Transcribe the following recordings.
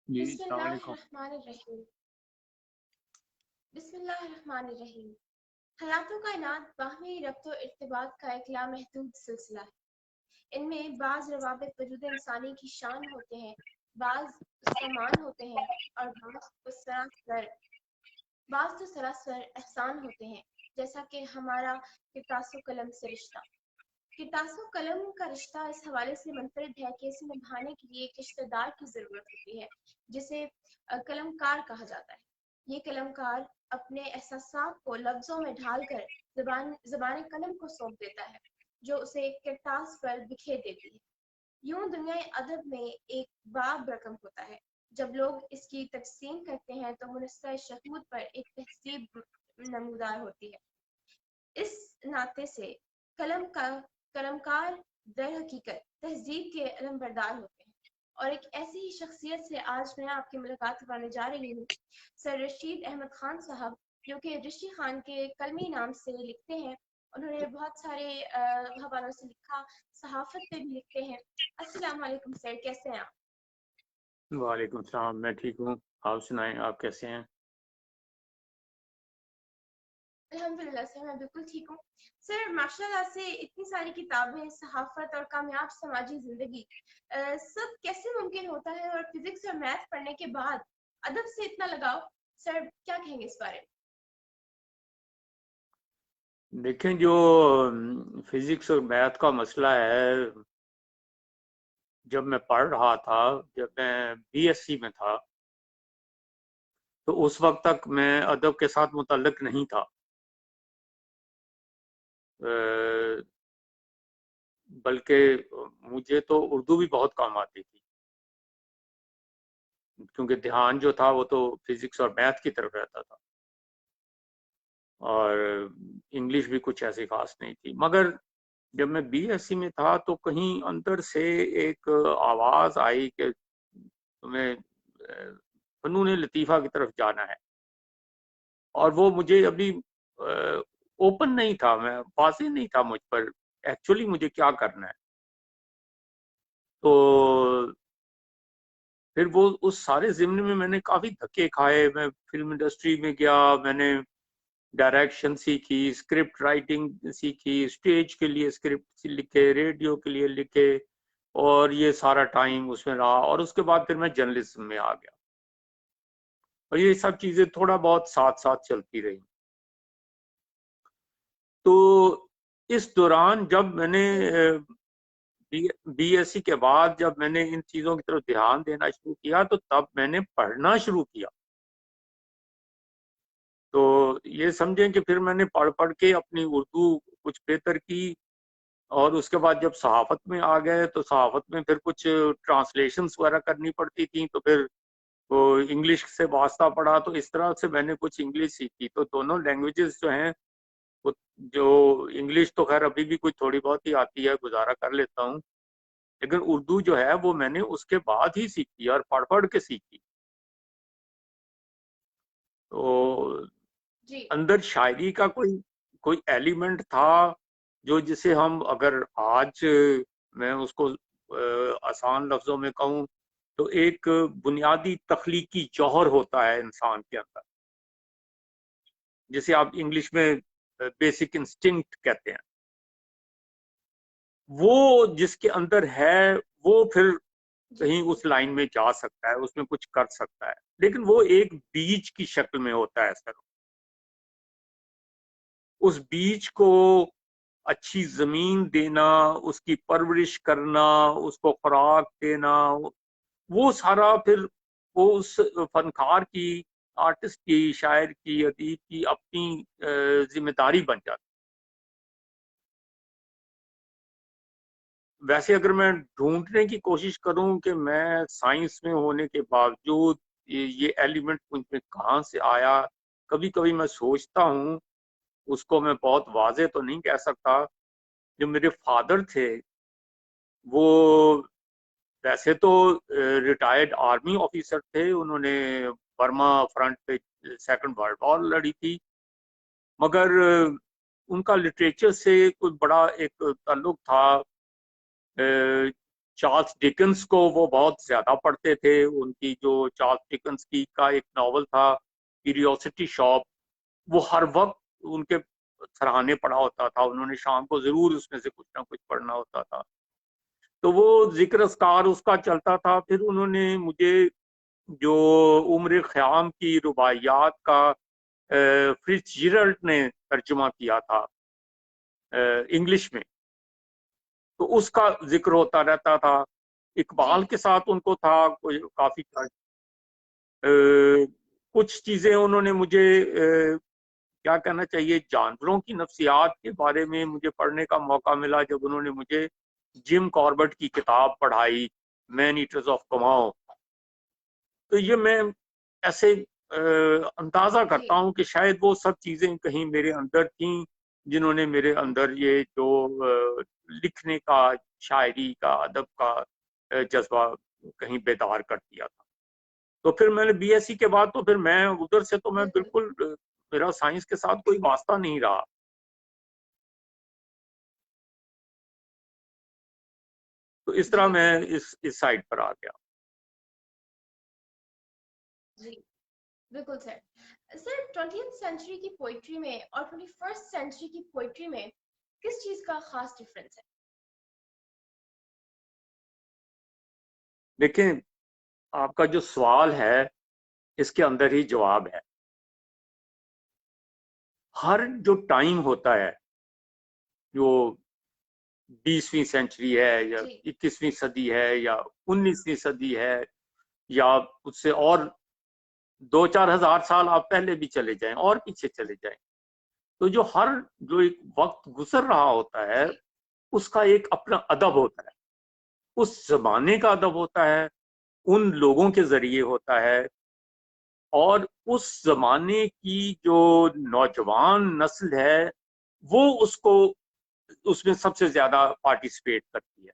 जी अस्सलाम वालेकुम। बिस्मिल्लाहिर्रहमानिर्रहीम। बिस्मिल्लाहिर्रहमानिर्रहीम। हयातुल कायनात बाहमी रब्तो इर्तिबात का एक लामहदूद सिलसिला है। इनमें बाज़ रवाबित वजूद इंसानी की शान होते हैं, बाज़ उसका मान होते हैं और बाज़ तो सरासर एहसान होते हैं, जैसा कि हमारा कितासो कलम से रिश्ता। कितासो कलम का रिश्ता इस हवाले से मुनफरिद है कि इसे निभाने के लिए एक रिश्तेदार की ज़रूरत होती है, जिसे कलमकार कहा जाता है। ये कलमकार अपने एहसासात को लफ्ज़ों में ढालकर ज़बान कलम को सौंप देता है, जो उसे एक किरतास पर बिखेर देती है। यूं दुनिया अदब में एक बाब रकम होता है। जब लोग इसकी तकसीम करते हैं तो मुनस्सा शहूद पर एक तहजीब नमूदार होती है। इस नाते से कलम का कलमकार दर हकीकत तहजीब के अलमबरदार होते हैं। और एक ऐसी ही शख्सियत से आज मैं आपकी मुलाकात करवाने जा रही हूँ, सर रशीद अहमद खान साहब, जो कि ऋषि खान के कलमी नाम से लिखते हैं। उन्होंने बहुत सारे हवालों से लिखा, सहाफत पे भी लिखते हैं। अस्सलाम वालेकुम सर, कैसे हैं आप? वालेकुम सलाम, मैं ठीक हूँ। आप सुनाएं, आप कैसे हैं? अल्हम्दुलिल्लाह सर, मैं बिल्कुल ठीक हूँ। सर माशाल्लाह से इतनी सारी किताबें, सहाफत और कामयाब समाजी जिंदगी, सब कैसे मुमकिन होता है? और फिजिक्स और मैथ पढ़ने के बाद अदब से इतना लगाव, सर क्या कहेंगे इस बारे में? देखें, जो फिजिक्स और मैथ का मसला है, जब मैं पढ़ रहा था, जब मैं बीएससी में था, तो उस वक्त तक मैं अदब के साथ मुतल्लिक नहीं था। बल्कि मुझे तो उर्दू भी बहुत कम आती थी, क्योंकि ध्यान जो था वो तो फिजिक्स और मैथ की तरफ रहता था, और इंग्लिश भी कुछ ऐसी खास नहीं थी। मगर जब मैं बीएससी में था तो कहीं अंदर से एक आवाज आई कि तुम्हें फनून लतीफ़ा की तरफ जाना है। और वो मुझे अभी ओपन नहीं था, मैं वाज़ेह नहीं था मुझ पर एक्चुअली मुझे क्या करना है। तो फिर वो उस सारे ज़िम्न में मैंने काफ़ी धक्के खाए। मैं फिल्म इंडस्ट्री में गया, मैंने डायरेक्शन सीखी, स्क्रिप्ट राइटिंग सीखी, स्टेज के लिए स्क्रिप्ट लिखे, रेडियो के लिए लिखे, और ये सारा टाइम उसमें रहा। और उसके बाद फिर मैं जर्नलिज्म में आ गया, और ये सब चीज़ें थोड़ा बहुत साथ साथ चलती रही। तो इस दौरान जब मैंने बीएससी के बाद जब मैंने इन चीज़ों की तरफ ध्यान देना शुरू किया, तो तब मैंने पढ़ना शुरू किया। तो ये समझें कि फिर मैंने पढ़ पढ़ के अपनी उर्दू कुछ बेहतर की, और उसके बाद जब सहाफ़त में आ गए तो सहाफ़त में फिर कुछ ट्रांसलेशंस वगैरह करनी पड़ती थी, तो फिर वो इंग्लिश से वास्ता पड़ा। तो इस तरह से मैंने कुछ इंग्लिश सीखी। तो दोनों लैंग्वेजेस जो हैं, वो जो इंग्लिश तो खैर अभी भी कुछ थोड़ी बहुत ही आती है, गुजारा कर लेता हूँ, लेकिन उर्दू जो है वो मैंने उसके बाद ही सीखी और पढ़ पढ़ के सीखी। तो जी। अंदर शायरी का कोई कोई एलिमेंट था, जो जिसे हम अगर आज मैं उसको आसान लफ्जों में कहूँ, तो एक बुनियादी तख्लीकी जौहर होता है इंसान के अंदर, जिसे आप इंग्लिश में बेसिक इंस्टिंक्ट कहते हैं। वो जिसके अंदर है, वो फिर जी। कहीं उस लाइन में जा सकता है, उसमें कुछ कर सकता है, लेकिन वो एक बीज की शक्ल में होता है सर। उस बीज को अच्छी जमीन देना, उसकी परवरिश करना, उसको खुराक देना, वो सारा फिर वो उस फनकार की, आर्टिस्ट की, शायर की, अदीब की अपनी जिम्मेदारी बन जाती। वैसे अगर मैं ढूंढने की कोशिश करूं कि मैं साइंस में होने के बावजूद ये एलिमेंट मुझ में कहाँ से आया, कभी कभी मैं सोचता हूँ। उसको मैं बहुत वाजे तो नहीं कह सकता। जो मेरे फादर थे, वो वैसे तो रिटायर्ड आर्मी ऑफिसर थे। उन्होंने बर्मा फ्रंट पे सेकंड वर्ल्ड वॉर लड़ी थी, मगर उनका लिटरेचर से कोई बड़ा एक ताल्लुक था। चार्ल्स डिकन्स को वो बहुत ज्यादा पढ़ते थे। उनकी जो चार्ल्स डिकन्स की का एक नावल था क्यूरियोसिटी शॉप, वो हर वक्त उनके सराहने पढ़ा होता था। उन्होंने शाम को जरूर उसमें से कुछ ना कुछ पढ़ना होता था। तो वो जिक्र अस्कार उसका चलता था। फिर उन्होंने मुझे जो उम्र ख़याम की रुबाइयात का फिट्जजेराल्ड ने तर्जुमा किया था इंग्लिश में, तो उसका जिक्र होता रहता था। इकबाल जी के साथ उनको था काफी कुछ चीजें उन्होंने मुझे क्या कहना चाहिए, जानवरों की नफ्सियात के बारे में मुझे पढ़ने का मौका मिला जब उन्होंने मुझे जिम कॉर्बेट की किताब पढ़ाई, मैन ईटर्स ऑफ कमाओ। तो ये मैं ऐसे अंदाजा जी करता हूँ कि शायद वो सब चीजें कहीं मेरे अंदर थीं, जिन्होंने मेरे अंदर ये जो लिखने का, शायरी का, अदब का जज्बा कहीं बेदार कर दिया था। तो फिर मैंने बीएससी के बाद तो फिर मैं उधर से तो मैं बिल्कुल बिल्कुल मेरा साइंस के साथ कोई वास्ता नहीं रहा। तो इस तरह जी मैं बिल्कुल इस साइड पर आ गया। जी बिल्कुल सर। सर 20th सेंचुरी की पोइट्री में और 21st सेंचुरी की पोइट्री में किस चीज का खास डिफरेंस है? देखें, आपका जो सवाल है इसके अंदर ही जवाब है। हर जो टाइम होता है, जो 20वीं सेंचुरी है या जी 21वीं सदी है या 19वीं सदी है या उससे और 2-4 हज़ार साल आप पहले भी चले जाएं और पीछे चले जाएं, तो जो एक वक्त गुजर रहा होता है जी उसका एक अपना अदब होता है। उस जमाने का अदब होता है, उन लोगों के जरिए होता है, और उस जमाने की जो नौजवान नस्ल है वो उसको उसमें सबसे ज्यादा पार्टिसिपेट करती है।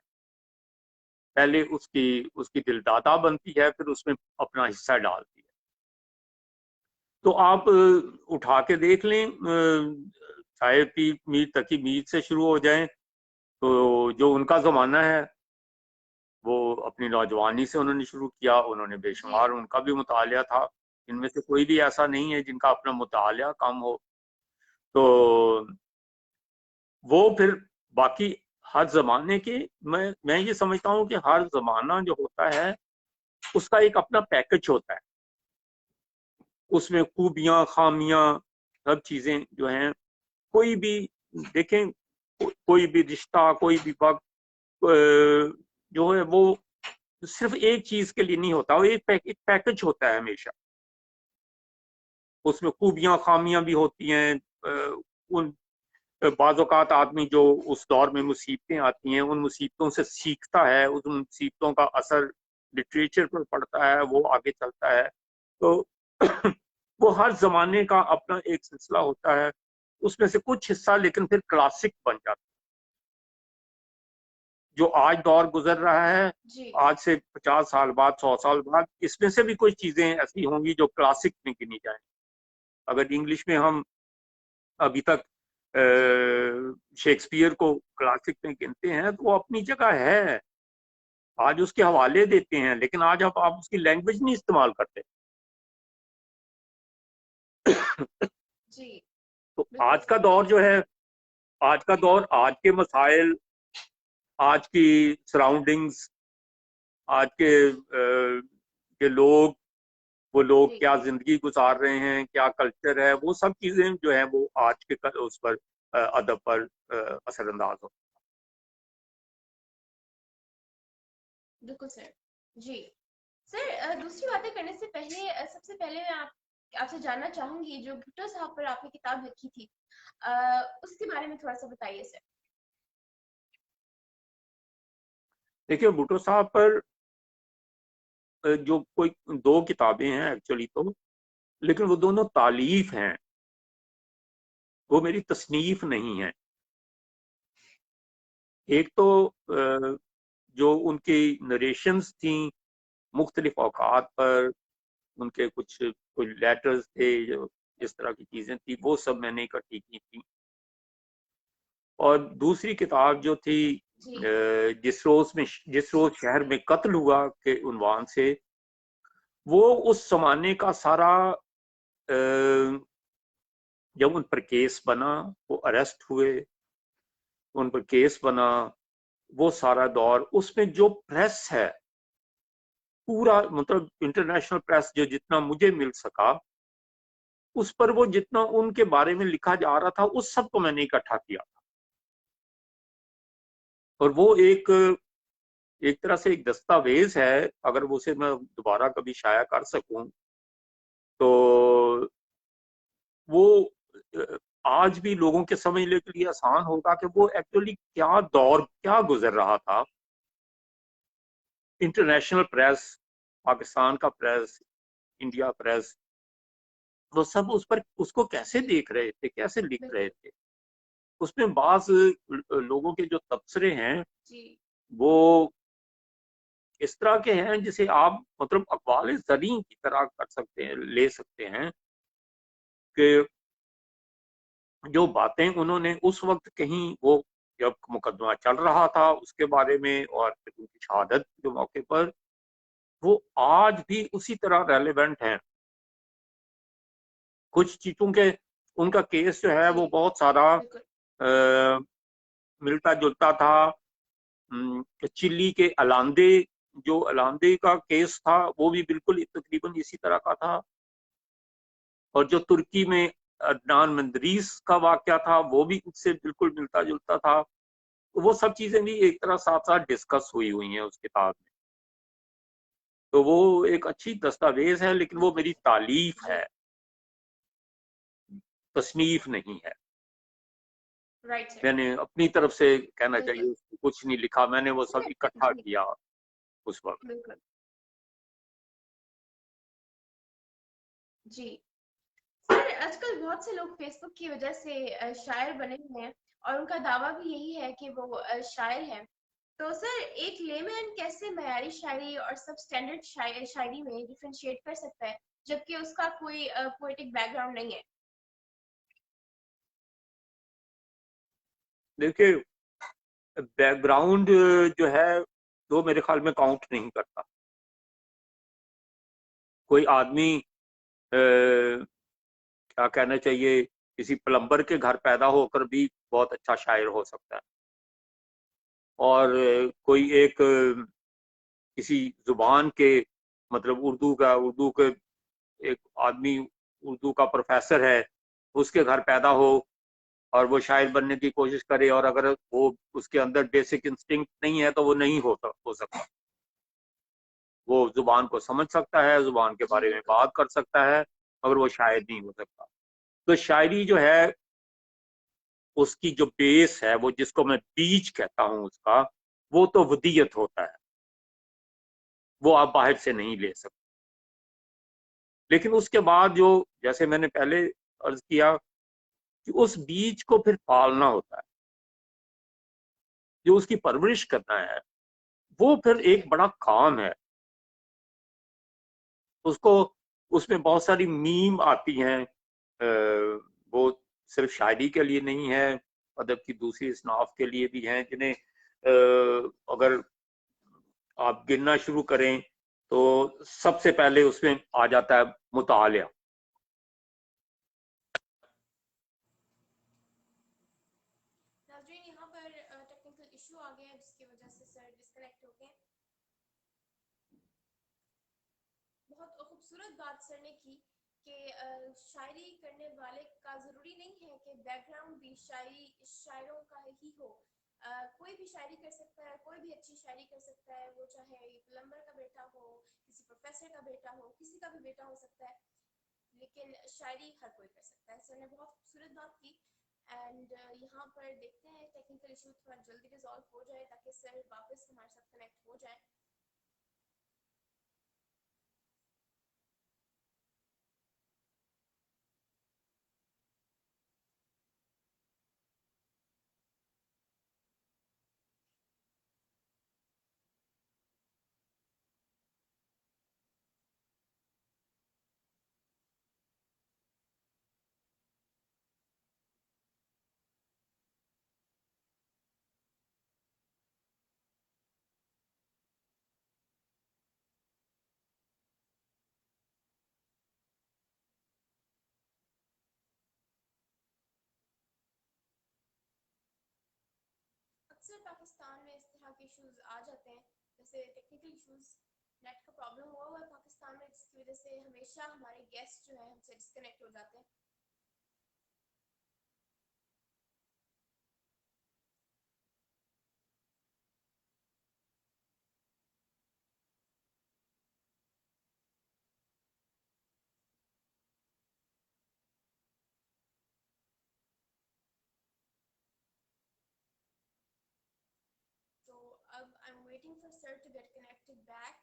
पहले उसकी उसकी दिलदादा बनती है, फिर उसमें अपना हिस्सा डालती है। तो आप उठा के देख लें, शायद पी मीर तकी मीर से शुरू हो जाएं, तो जो उनका जमाना है वो अपनी नौजवानी से उन्होंने शुरू किया। उन्होंने जी बेशुमार, उनका भी मुतालिया था। इनमें से कोई भी ऐसा नहीं है जिनका अपना मुतालिया कम हो। तो वो फिर बाकी हर जमाने के, मैं ये समझता हूँ कि हर जमाना जो होता है उसका एक अपना पैकेज होता है। उसमें खूबियां, खामियां, सब चीजें जो हैं, कोई भी देखें, कोई भी रिश्ता, कोई भी वक्त जो है वो सिर्फ एक चीज के लिए नहीं होता, वो एक पैकेज होता है हमेशा। उसमें खूबियां, खामियां भी होती हैं। उन बाज़ औक़ात आदमी जो उस दौर में मुसीबतें आती हैं, उन मुसीबतों से सीखता है, उन मुसीबतों का असर लिटरेचर पर पड़ता है, वो आगे चलता है। तो वो हर जमाने का अपना एक सिलसिला होता है, उसमें से कुछ हिस्सा लेकिन फिर क्लासिक बन जाता है। जो आज दौर गुजर रहा है, जी आज से 50 साल बाद, 100 साल बाद, इसमें से भी कुछ चीजें ऐसी होंगी जो क्लासिक में गिनी जाए। अगर इंग्लिश में हम अभी तक शेक्सपियर को क्लासिक में गिनते हैं तो वो अपनी जगह है, आज उसके हवाले देते हैं, लेकिन आज आप उसकी लैंग्वेज नहीं इस्तेमाल करते। जी तो बिल्कुल आज का सर। दौर जो है, आज का दौर, आज के मसाइल, आज की सराउंडिंग्स, आज के लोग, वो लोग जी क्या जिंदगी गुजार रहे हैं, क्या कल्चर है, वो सब चीजें जो है वो आज के उस पर अदब पर असरअंदाज हो। बिल्कुल सर। जी सर, दूसरी बातें करने से पहले सबसे पहले मैं आपसे जानना चाहूंगी, जो भुट्टो साहब पर आपने किताब लिखी थी, उसके बारे में थोड़ा सा बताइए सर। देखिए, भुट्टो साहब पर जो कोई दो किताबें हैं एक्चुअली तो, लेकिन वो दोनों तालीफ हैं, वो मेरी तसनीफ नहीं है। एक तो जो उनकी नरेशंस थी मुख्तलिफ औकात पर, उनके कुछ लेटर्स थे, जो इस तरह की चीजें थी, वो सब मैंने इकट्ठी की थी। और दूसरी किताब जो थी जी जिस रोज शहर में कत्ल हुआ के उन्वान से, वो उस जमाने का सारा, जब उन पर केस बना, वो अरेस्ट हुए, उन पर केस बना, वो सारा दौर, उसमें जो प्रेस है पूरा, मतलब इंटरनेशनल प्रेस जो जितना मुझे मिल सका, उस पर वो जितना उनके बारे में लिखा जा रहा था उस सब को मैंने इकट्ठा किया था। और वो एक तरह से एक दस्तावेज है, अगर वो उसे मैं दोबारा कभी शाया कर सकूं तो वो आज भी लोगों के समझने के लिए आसान होगा कि वो एक्चुअली क्या दौर क्या गुजर रहा था। इंटरनेशनल प्रेस, पाकिस्तान का प्रेस, इंडिया प्रेस, वो सब उस पर उसको कैसे देख रहे थे, कैसे लिख रहे बिल्कुल। थे। उसमें बाज लोगों के जो तबसरे हैं जी वो इस तरह के हैं जिसे आप मतलब अक़वाल ज़री की तरह कर सकते हैं, ले सकते हैं कि जो बातें उन्होंने उस वक्त कहीं, वो जब मुकदमा चल रहा था उसके बारे में और फिर उनकी शहादत के मौके पर, वो आज भी उसी तरह रेलेवेंट हैं। कुछ चीजों के, उनका केस जो है जी वो बहुत सारा बिल्कुल। मिलता जुलता था। चिल्ली के अलांदे, जो अलांदे का केस था वो भी बिल्कुल तकरीबन इसी तरह का था। और जो तुर्की में अदनान मंदरीस का वाकया था वो भी उससे बिल्कुल मिलता जुलता था। तो वो सब चीजें भी एक तरह साथ साथ डिस्कस हुई हुई हैं उस किताब में। तो वो एक अच्छी दस्तावेज है, लेकिन वो मेरी तालीफ जी है, तसनीफ नहीं है। Right sir. मैंने अपनी तरफ से, कहना बिल्कुल। चाहिए, कुछ नहीं लिखा, मैंने वो सब इकट्ठा जी किया उस वक्त। बिल्कुल। जी सर, आजकल बहुत से लोग फेसबुक की वजह से शायर बने हुए हैं और उनका दावा भी यही है कि वो शायर हैं। तो सर, एक लेमैन कैसे मयारी शायरी और सब स्टैंडर्ड शायरी में डिफरेंशिएट कर सकता है, जबकि उसका कोई पोएटिक बैकग्राउंड नहीं है? देखिए, बैकग्राउंड जो है वो मेरे ख्याल में काउंट नहीं करता। कोई आदमी क्या कहना चाहिए, किसी प्लम्बर के घर पैदा होकर भी बहुत अच्छा शायर हो सकता है। और कोई एक किसी जुबान के, मतलब उर्दू के एक आदमी, उर्दू का प्रोफेसर है, उसके घर पैदा हो और वो शायर बनने की कोशिश करे, और अगर वो उसके अंदर बेसिक इंस्टिंक्ट नहीं है तो वो नहीं हो सकता। वो जुबान को समझ सकता है, जुबान के जी बारे में बिल्कुल। बात कर सकता है, मगर वो शायर नहीं हो सकता। तो शायरी जो है उसकी जो बेस है, वो जिसको मैं बीज कहता हूँ उसका, वो तो वदीयत होता है, वो आप बाहर से नहीं ले सकते। लेकिन उसके बाद जो, जैसे मैंने पहले अर्ज किया, कि उस बीज को फिर पालना होता है, जो उसकी परवरिश करना है, वो फिर जी एक बड़ा काम है। उसको, उसमें बहुत सारी मीम आती हैं, वो सिर्फ शायरी के लिए नहीं है, अदब की दूसरी इसनाफ के लिए भी हैं, जिन्हें अगर आप गिनना शुरू करें तो सबसे पहले उसमें आ जाता है मुतालिया। नाज़रीन, यहाँ पर टेक्निकल इशू आ गया है जिसकी वजह से सर डिस्कनेक्ट हो गए। बहुत खूबसूरत बात सर ने की कि शायरी करने वाले का ज़रूरी नहीं है कि बैकग्राउंड भी शायरी शायरों का ही हो। कोई भी शायरी कर सकता है, कोई भी अच्छी शायरी कर सकता है, वो चाहे प्लम्बर का बेटा हो, किसी प्रोफेसर का बेटा हो, किसी का भी बेटा हो सकता है, लेकिन शायरी हर कोई कर सकता है। सर ने बहुत खूबसूरत बात की। एंड यहाँ पर देखते हैं टेक्निकल इशू थोड़ा जल्दी रिजॉल्व हो जाए ताकि सर वापस हमारे साथ कनेक्ट हो जाए। अक्सर पाकिस्तान में इस तरह के इश्यूज आ जाते हैं, जैसे टेक्निकल इश्यूज, नेट का प्रॉब्लम हुआ है पाकिस्तान में, जिसकी वजह से हमेशा हमारे गेस्ट जो है हमसे डिस्कनेक्ट हो जाते हैं। तो अब I am waiting for sir to get connected back.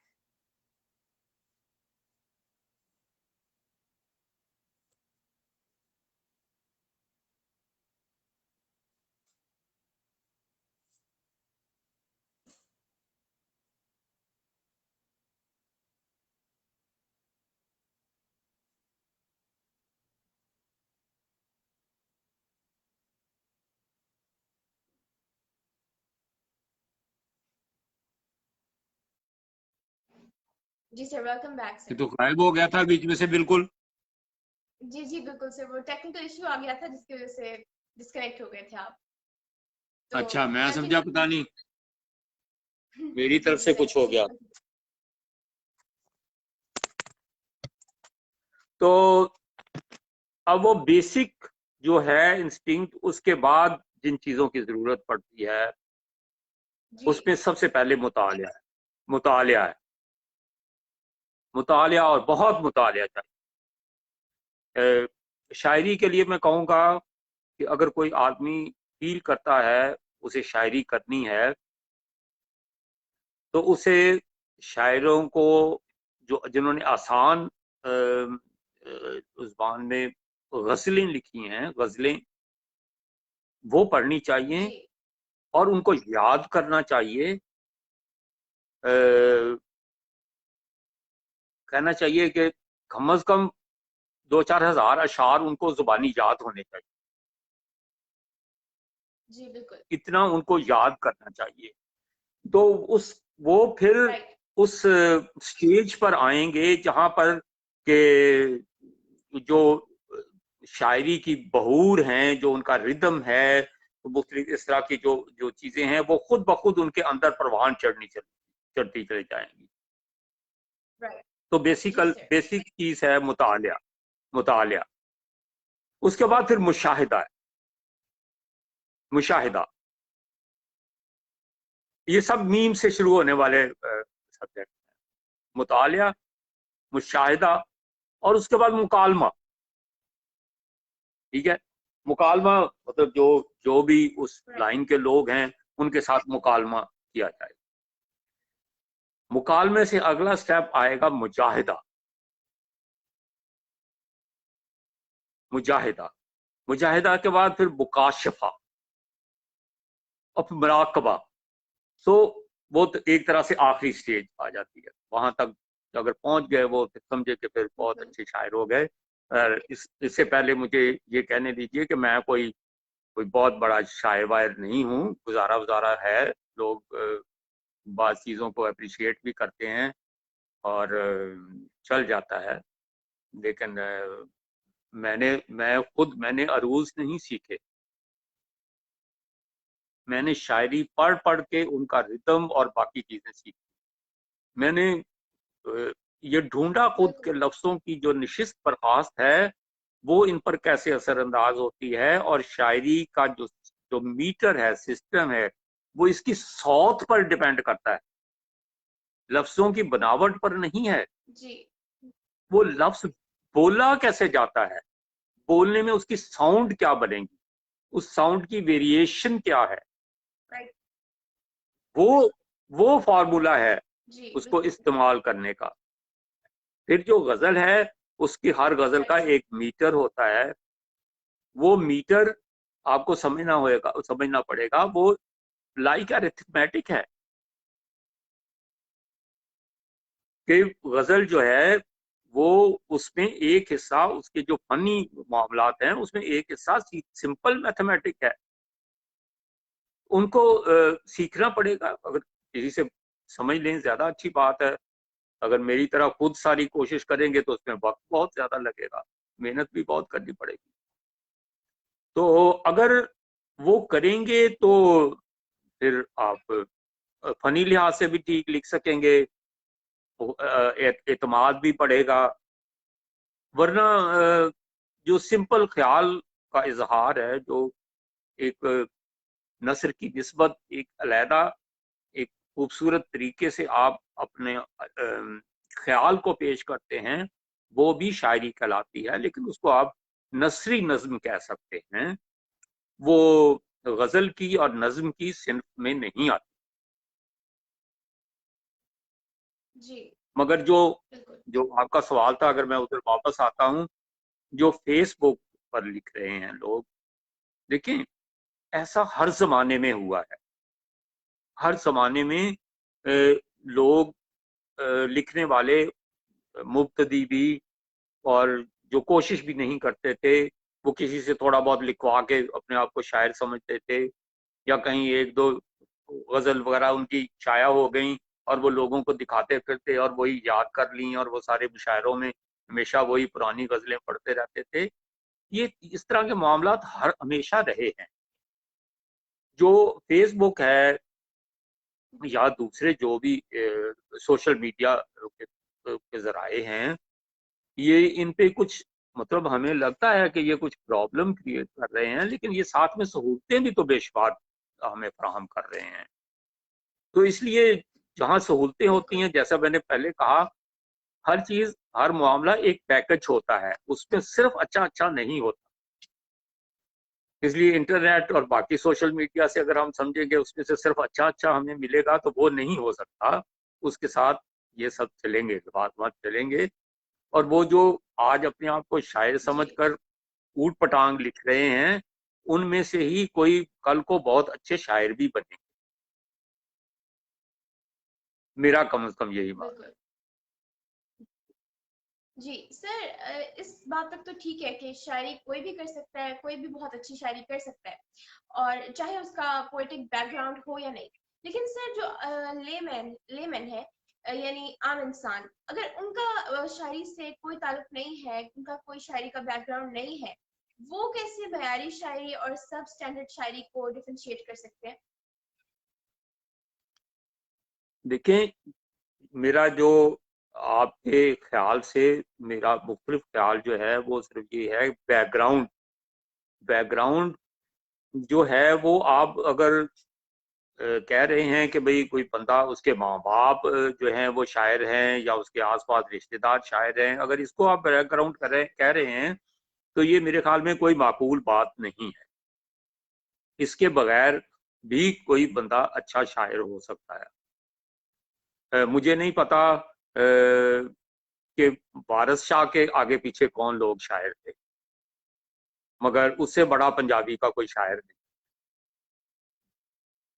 जी सर, वेलकम बैक ये सर। तो गायब हो गया था बीच में से बिल्कुल। जी जी बिल्कुल सर, वो टेक्निकल इश्यू आ गया था जिसकी वजह से डिस्कनेक्ट हो गए थे आप। तो अच्छा, मैं समझा कंटिन्यू पता नहीं मेरी जी तरफ जी से सर, कुछ हो प्लीज गया। कंटिन्यू। तो अब वो बेसिक जो है इंस्टिंक्ट, उसके बाद जिन चीजों की जरूरत पड़ती है जी उसमें सबसे पहले मुतालिया है। मुतालिया है, मुतालिया, और बहुत मुतालिया चाहिए। शायरी के लिए मैं कहूँगा कि अगर कोई आदमी फील करता है उसे शायरी करनी है, तो उसे शायरों को जो जिन्होंने आसान ज़ुबान में गज़लें लिखी हैं, गज़लें वो पढ़नी चाहिए जी और उनको याद करना चाहिए। कहना चाहिए कि कम अज कम 2-4 हज़ार अशार उनको जुबानी याद होने चाहिए, जी बिल्कुल इतना उनको याद करना चाहिए। तो उस वो फिर राइट। उस स्टेज पर आएंगे जहां पर के जो शायरी की बहूर हैं, जो उनका रिदम है, तो मुख्तलिफ इस तरह की जो जो चीजें हैं वो खुद ब खुद उनके अंदर परवान चढ़ती चली जाएंगी। राइट तो जी सर। बेसिक चीज है मुतालिया। मुतालिया, उसके बाद फिर मुशाहिदा है। मुशाहिदा, ये सब मीम से शुरू होने वाले सब्जेक्ट। मुतालिया, मुशाहिदा, और उसके बाद मुकालमा। ठीक है, मुकालमा मतलब जो जो भी उस राइट लाइन के लोग हैं उनके साथ मुकालमा किया जाए। मुकालमे से अगला स्टेप आएगा मुजाहिदा। मुजाहिदा, मुजाहिदा के बाद फिर मुकाशफा और फिर मुराकबा। सो वो तो एक तरह से आखिरी स्टेज आ जाती है। वहां तक अगर पहुंच गए वो, फिर समझे कि फिर बहुत अच्छे शायर हो गए। इससे पहले मुझे ये कहने दीजिए कि मैं कोई कोई बहुत बड़ा शायर वायर नहीं हूँ। गुजारा वजारा है, लोग बाज़ चीज़ों को अप्रिशिएट भी करते हैं और चल जाता है। लेकिन मैंने अरूज नहीं सीखे। मैंने शायरी पढ़ पढ़ के उनका रिदम और बाकी चीजें सीखी। मैंने ये ढूंढा खुद के बिल्कुल लफ्जों की जो निशिस्त बर्खास्त है वो इन पर कैसे असरअंदाज होती है, और शायरी का जो जो मीटर है, सिस्टम है, वो इसकी सौत पर डिपेंड करता है, लफ्जों की बनावट पर नहीं है। जी वो लफ्ज बोला कैसे जाता है, बोलने में उसकी साउंड क्या बनेगी, उस साउंड की वेरिएशन क्या है, राइट वो वो फार्मूला है जी उसको बिल्कुल इस्तेमाल करने का। फिर जो गजल है, उसकी हर गजल का राइट एक मीटर होता है। वो मीटर आपको समझना पड़ेगा। वो लाइक अरिथमेटिक है कि गजल जो है वो, उसमें एक हिस्सा उसके जो फनी मामलात हैं उसमें एक हिस्सा सिंपल मैथमेटिक है। उनको सीखना पड़ेगा। अगर किसी से समझ लें ज्यादा अच्छी बात है, अगर मेरी तरह खुद सारी कोशिश करेंगे तो उसमें वक्त बहुत ज्यादा लगेगा, मेहनत भी बहुत करनी पड़ेगी। तो अगर वो करेंगे तो फिर आप फनी लिहाज से भी ठीक लिख सकेंगे, एतमाद भी बढ़ेगा। वरना जो सिंपल ख्याल का इजहार है, जो एक नस्र की निस्बत एक अलहदा एक खूबसूरत तरीके से आप अपने ख्याल को पेश करते हैं, वो भी शायरी कहलाती है, लेकिन उसको आप नसरी नज्म कह सकते हैं। वो गजल की और नज्म की सिन्फ में नहीं आती। जी मगर जो बिल्कुल। जो आपका सवाल था, अगर मैं उधर वापस आता हूँ, जो फेसबुक पर लिख रहे हैं लोग, देखिए ऐसा हर जमाने में हुआ है। हर जमाने में लोग लिखने वाले मुब्तदी भी, और जो कोशिश भी नहीं करते थे, वो किसी से थोड़ा बहुत लिखवा के अपने आप को शायर समझते थे, या कहीं एक दो गजल वगैरह उनकी शाया हो गई और वो लोगों को दिखाते फिरते और वही याद कर ली, और वो सारे मुशायरों में हमेशा वही पुरानी गजलें पढ़ते रहते थे। ये इस तरह के मामला हर हमेशा रहे हैं। जो फेसबुक है या दूसरे जो भी सोशल मीडिया के जराए हैं, ये इन पे कुछ मतलब हमें लगता है कि ये कुछ प्रॉब्लम क्रिएट कर रहे हैं, लेकिन ये साथ में सहूलतें भी तो बेशुमार हमें फराहम कर रहे हैं। तो इसलिए जहाँ सहूलतें होती बिल्कुल हैं, जैसा मैंने पहले कहा, हर चीज हर मामला एक पैकेज होता है, उसमें सिर्फ अच्छा अच्छा नहीं होता। इसलिए इंटरनेट और बाकी सोशल मीडिया से अगर हम समझेंगे उसमें से सिर्फ अच्छा अच्छा हमें मिलेगा, तो वो नहीं हो सकता। उसके साथ ये सब चलेंगे, बात चलेंगे। और वो जो आज अपने आप को शायर जी समझकर ऊट पटांग लिख रहे हैं, उनमें से ही कोई कल को बहुत अच्छे शायर भी बने। मेरा कम से कम यही बात। बिल्कुल। जी सर, इस बात तक तो ठीक है कि शायरी कोई भी कर सकता है, कोई भी बहुत अच्छी शायरी कर सकता है, और चाहे उसका पोएटिक बैकग्राउंड हो या नहीं। लेकिन सर जो लेमैन है, यानी आम इंसान, अगर उनका शायरी से कोई ताल्लुक नहीं है, उनका कोई शायरी का बैकग्राउंड नहीं है, वो कैसे मयारी शायरी और सब स्टैंडर्ड शायरी को डिफरेंशिएट कर सकते हैं? देखें, मेरा जो आपके ख्याल से मेरा मुख्तलिफ ख्याल जो है वो सिर्फ ये है, बैकग्राउंड बैकग्राउंड जो है वो आप अगर कह रहे हैं कि भाई कोई बंदा, उसके माँ बाप जो हैं वो शायर हैं, या उसके आसपास रिश्तेदार शायर हैं, अगर इसको आप बैकग्राउंड कह रहे हैं, तो ये मेरे ख्याल में कोई माकूल बात नहीं है। इसके बगैर भी कोई बंदा अच्छा शायर हो सकता है। मुझे नहीं पता कि वारिस शाह के आगे पीछे कौन लोग शायर थे, मगर उससे बड़ा पंजाबी का कोई शायर नहीं।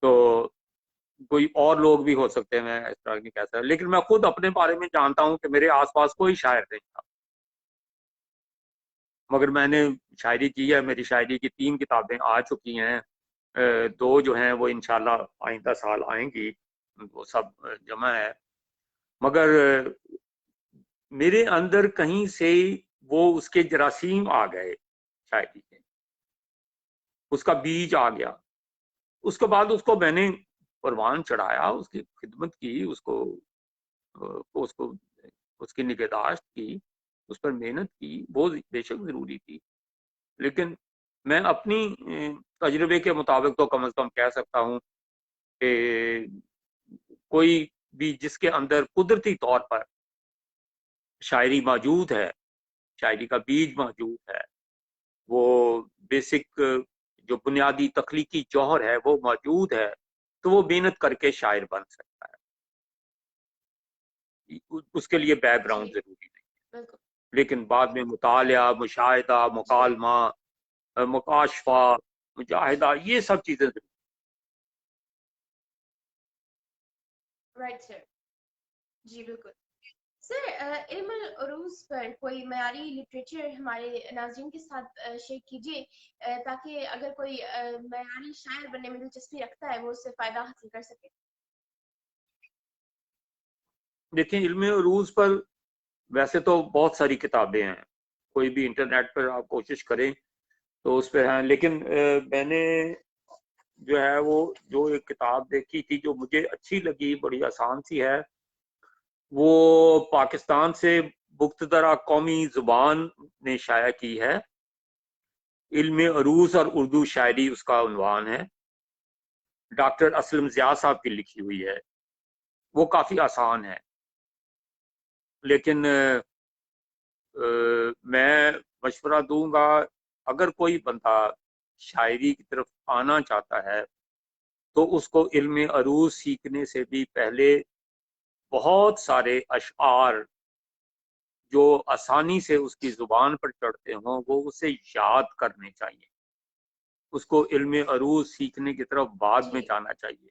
तो कोई और लोग भी हो सकते हैं, मैं इस तरह नहीं कह सकता, लेकिन मैं खुद अपने बारे में जानता हूं कि मेरे आसपास कोई शायर नहीं था। मगर मैंने शायरी की है, मेरी शायरी की 3 किताबें आ चुकी हैं। 2 जो हैं वो इंशाल्लाह आइंदा साल आएंगी, वो सब जमा है। मगर मेरे अंदर कहीं से वो उसके जरासीम आ गए शायरी के, उसका बीज आ गया। उसके बाद उसको मैंने परवान चढ़ाया, उसकी खिदमत की, उसको उसकी निगहदाश्त की, उस पर मेहनत की, वो बेशक जरूरी थी। लेकिन मैं अपनी तजुर्बे के मुताबिक तो कम से कम कह सकता हूँ कि कोई भी जिसके अंदर कुदरती तौर पर शायरी मौजूद है, शायरी का बीज मौजूद है, वो बेसिक जो बुनियादी तख्लीकी जौहर है वो मौजूद है, तो वो मेहनत करके शायर बन सकता है। उसके लिए जी बैकग्राउंड जरूरी नहीं। बिल्कुल। लेकिन बाद में मुतालिया, मुशाहिदा, जी मुकालमा, मुकाशफा, मुजाहिदा, ये सब चीजें राइट सर। जी बिल्कुल। सर, इल्मुल उरूज पर कोई मयारी लिटरेचर हमारे नाज़रीन के साथ शेयर कीजिए, ताकि अगर कोई मयारी शायर बनने में दिलचस्पी रखता है वो उससे फायदा हासिल कर सके। देखिए, इल्म उरूज पर वैसे तो बहुत सारी किताबें हैं, कोई भी इंटरनेट पर आप कोशिश करें तो उस पर हैं, लेकिन मैंने जो है वो जो एक किताब देखी थी जो मुझे अच्छी लगी, बड़ी आसान सी है, वो पाकिस्तान से मुख्तदरा कौमी जुबान ने शाया की है। इल्म अरूज और उर्दू शायरी उसका उन्वान है। डॉक्टर असलम ज़िया साहब की लिखी हुई है। वो काफ़ी आसान है, लेकिन मैं मशवरा दूंगा, अगर कोई बंदा शायरी की तरफ आना चाहता है तो उसको इल्म अरूज सीखने से भी पहले बहुत सारे अशआर जो आसानी से उसकी जुबान पर चढ़ते हों वो उसे याद करने चाहिए। उसको इल्म अरूज सीखने की तरफ बाद में जी जाना चाहिए,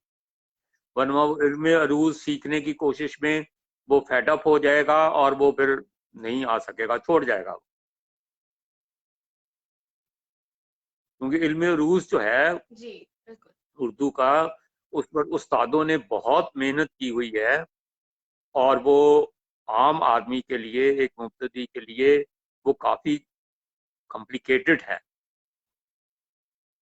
वरना वो इल्म अरूज सीखने की कोशिश में वो फेडअप हो जाएगा और वो फिर नहीं आ सकेगा, छोड़ जाएगा। क्योंकि इल्म अरूज जो है जी बिल्कुल। उर्दू का, उस पर उस्तादों ने बहुत मेहनत की हुई है, और वो आम आदमी के लिए, एक मुब्तदी के लिए वो काफ़ी कॉम्प्लिकेटेड है।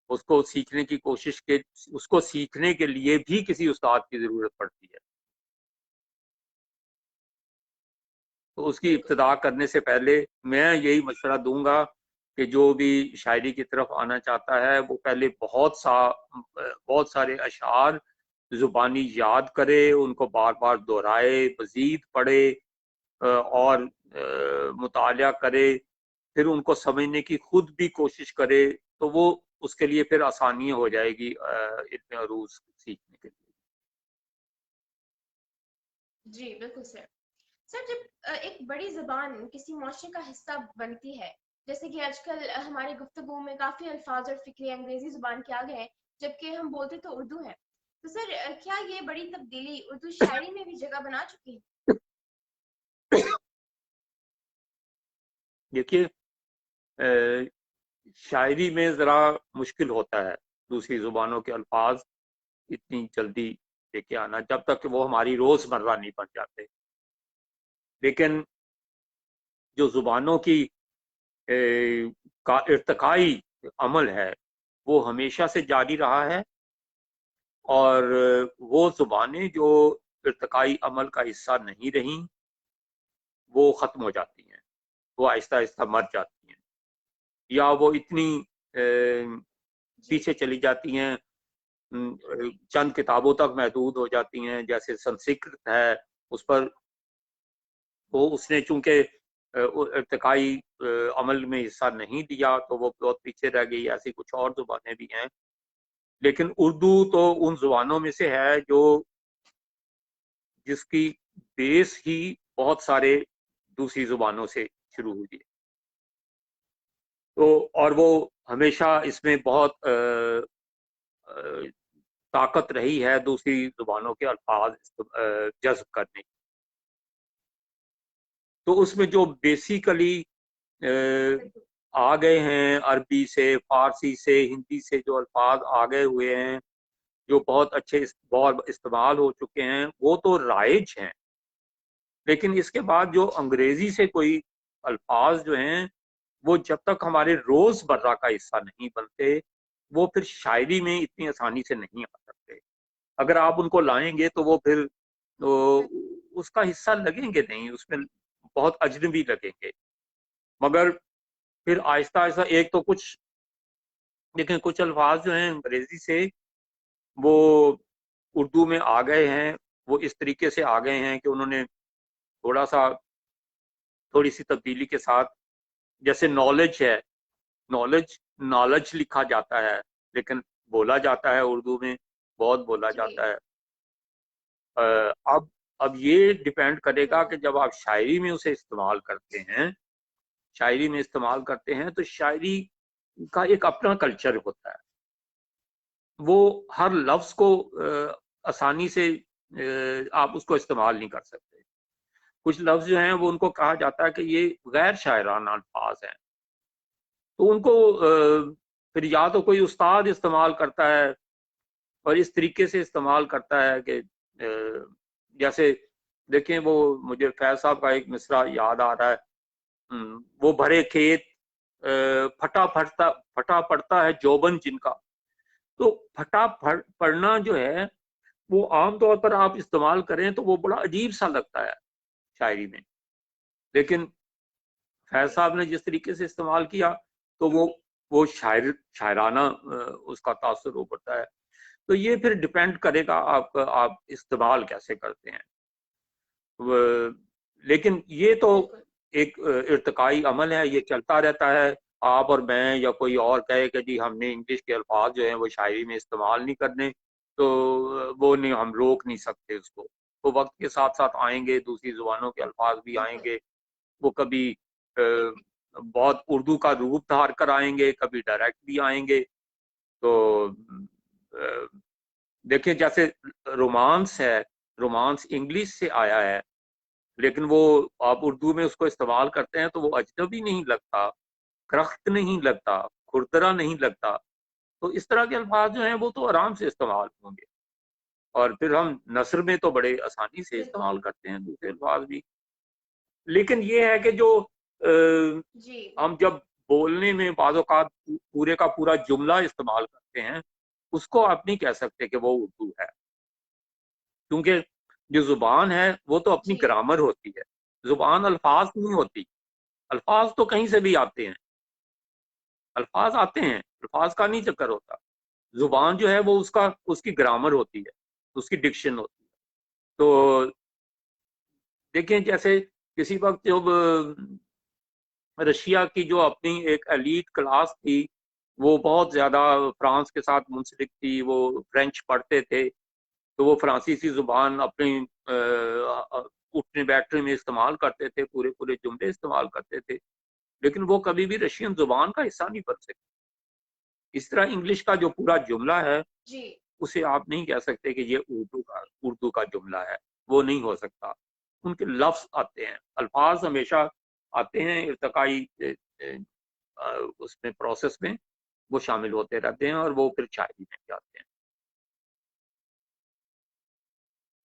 उसको सीखने की कोशिश के उसको सीखने के लिए भी किसी उस्ताद की ज़रूरत पड़ती है। तो उसकी बिल्कुल इब्तिदा करने से पहले मैं यही मशवरा दूंगा कि जो भी शायरी की तरफ आना चाहता है वो पहले बहुत सारे अशार ज़ुबानी याद करे, उनको बार बार दोहराए, मज़ीद पढ़े और मुतालिया करे, फिर उनको समझने की खुद भी कोशिश करे, तो वो उसके लिए फिर आसानी हो जाएगी इल्म अरूज सीखने के लिए। जी बिल्कुल सर। सर जब एक बड़ी जबान किसी मुआशरे का हिस्सा बनती है, जैसे कि आजकल हमारी गुफ्तगू में काफी अल्फाज और फिक्रे अंग्रेजी जुबान के आ गए हैं, जबकि हम बोलते तो उर्दू है। तो सर क्या ये बड़ी तब्दीली उर्दू शायरी में भी जगह बना चुकी है? देखिए, शायरी में ज़रा मुश्किल होता है दूसरी ज़ुबानों के अल्फाज इतनी जल्दी लेके आना, जब तक कि वो हमारी रोज़मर्रा नहीं बन जाते। लेकिन जो ज़ुबानों की का इर्तिकाई अमल है वो हमेशा से जारी रहा है, और वो ज़ुबानें जो इर्तिकाई अमल का हिस्सा नहीं रहीं वो ख़त्म हो जाती हैं, वो आहिस्ता आहिस्ता मर जाती हैं, या वो इतनी जी पीछे चली जाती हैं, चंद किताबों तक महदूद हो जाती हैं। जैसे संस्कृत है, उस पर वो उसने चूंकि इर्तिकाई अमल में हिस्सा नहीं दिया तो वो बहुत पीछे रह गई। ऐसी कुछ और जुबानें भी हैं, लेकिन उर्दू तो उन जुबानों में से है जो जिसकी बेस ही बहुत सारे दूसरी जुबानों से शुरू हुई है। तो और वो हमेशा इसमें बहुत ताकत रही है दूसरी जुबानों के अल्फाज जज्ब करने की। तो उसमें जो बेसिकली बिल्कुल। आ गए हैं, अरबी से, फारसी से, हिंदी से जो अल्फाज आ गए हुए हैं जो बहुत अच्छे बहुत इस्तेमाल हो चुके हैं वो तो राइज हैं, लेकिन इसके बाद जो अंग्रेजी से कोई अल्फाज जो हैं वो जब तक हमारे रोजमर्रा का हिस्सा नहीं बनते वो फिर शायरी में इतनी आसानी से नहीं आ सकते। अगर आप उनको लाएंगे तो वो फिर तो उसका हिस्सा लगेंगे नहीं, उसमें बहुत अजनबी लगेंगे। मगर फिर आहिस्ता आहिस्ता एक तो कुछ, लेकिन कुछ अल्फाज जो हैं अंग्रेजी से वो उर्दू में आ गए हैं, वो इस तरीके से आ गए हैं कि उन्होंने थोड़ा सा थोड़ी सी तब्दीली के साथ, जैसे नॉलेज है, नॉलेज नॉलेज लिखा जाता है लेकिन बोला जाता है उर्दू में, बहुत बोला जी जाता है। अब ये डिपेंड करेगा बिल्कुल। कि जब आप शायरी में उसे इस्तेमाल करते हैं, शायरी में इस्तेमाल करते हैं तो शायरी का एक अपना कल्चर होता है। वो हर लफ्ज को आसानी से आप उसको इस्तेमाल नहीं कर सकते। कुछ लफ्ज जो हैं वो उनको कहा जाता है कि ये गैर शायराना अल्फाज हैं, तो उनको फिर या तो कोई उस्ताद इस्तेमाल करता है और इस तरीके से इस्तेमाल करता है कि जैसे देखें, वो मुझे फैज साहब का एक मिसरा याद आ रहा है, वो भरे खेत फटा फटा फटा पड़ता है जोबन जिनका, तो फटा पढ़ना जो है वो आमतौर पर आप इस्तेमाल करें तो वो बड़ा अजीब सा लगता है शायरी में, लेकिन फैज साहब ने जिस तरीके से इस्तेमाल किया तो वो शायराना उसका तासुर उभरता है। तो ये फिर डिपेंड करेगा आप इस्तेमाल कैसे करते हैं। लेकिन ये तो एक इर्तिकाई अमल है, ये चलता रहता है। आप और मैं या कोई और कहे कि जी हमने इंग्लिश के अल्फाज जो हैं वो शायरी में इस्तेमाल नहीं करने, तो वो नहीं, हम रोक नहीं सकते उसको। तो वक्त के साथ साथ आएंगे, दूसरी जुबानों के अल्फाज भी आएंगे। वो कभी बहुत उर्दू का रूप धार कर आएंगे, कभी डायरेक्ट भी आएंगे। तो देखिए जैसे रोमांस है, रोमांस इंग्लिश से आया है, लेकिन वो आप उर्दू में उसको इस्तेमाल करते हैं तो वो अजनबी नहीं लगता, करख्त नहीं लगता, खुरदरा नहीं लगता। तो इस तरह के अल्फाज जो हैं वो तो आराम से इस्तेमाल होंगे। और फिर हम नस्र में तो बड़े आसानी से इस्तेमाल करते हैं दूसरे अल्फाज भी। लेकिन ये है कि जो हम जब बोलने में बाज़ औक़ात पूरे का पूरा जुमला इस्तेमाल करते हैं, उसको आप नहीं कह सकते कि वो उर्दू है, क्योंकि जो जुबान है वो तो अपनी ग्रामर होती है, जुबान अल्फाज नहीं होती। अल्फाज तो कहीं से भी आते हैं, अल्फाज आते हैं, अल्फाज का नहीं चक्कर होता। जुबान जो है वो उसकी ग्रामर होती है, उसकी डिक्शन होती है। तो देखें जैसे किसी वक्त जब रशिया की जो अपनी एक एलीट क्लास थी, वो बहुत ज़्यादा फ्रांस के साथ मुंसलिक थी, वो फ्रेंच पढ़ते थे, तो वो फ्रांसीसी ज़ुबान अपनी उठने बैठने में इस्तेमाल करते थे, पूरे पूरे जुमले इस्तेमाल करते थे, लेकिन वो कभी भी रशियन ज़ुबान का हिस्सा नहीं बन सके। इस तरह इंग्लिश का जो पूरा जुमला है, उसे आप नहीं कह सकते कि ये उर्दू का जुमला है, वो नहीं हो सकता। उनके लफ्ज़ आते हैं, अल्फाज हमेशा आते हैं, इर्तिकाई उसमें प्रोसेस में वो शामिल होते रहते हैं और वो फिर शायरी में जाते हैं।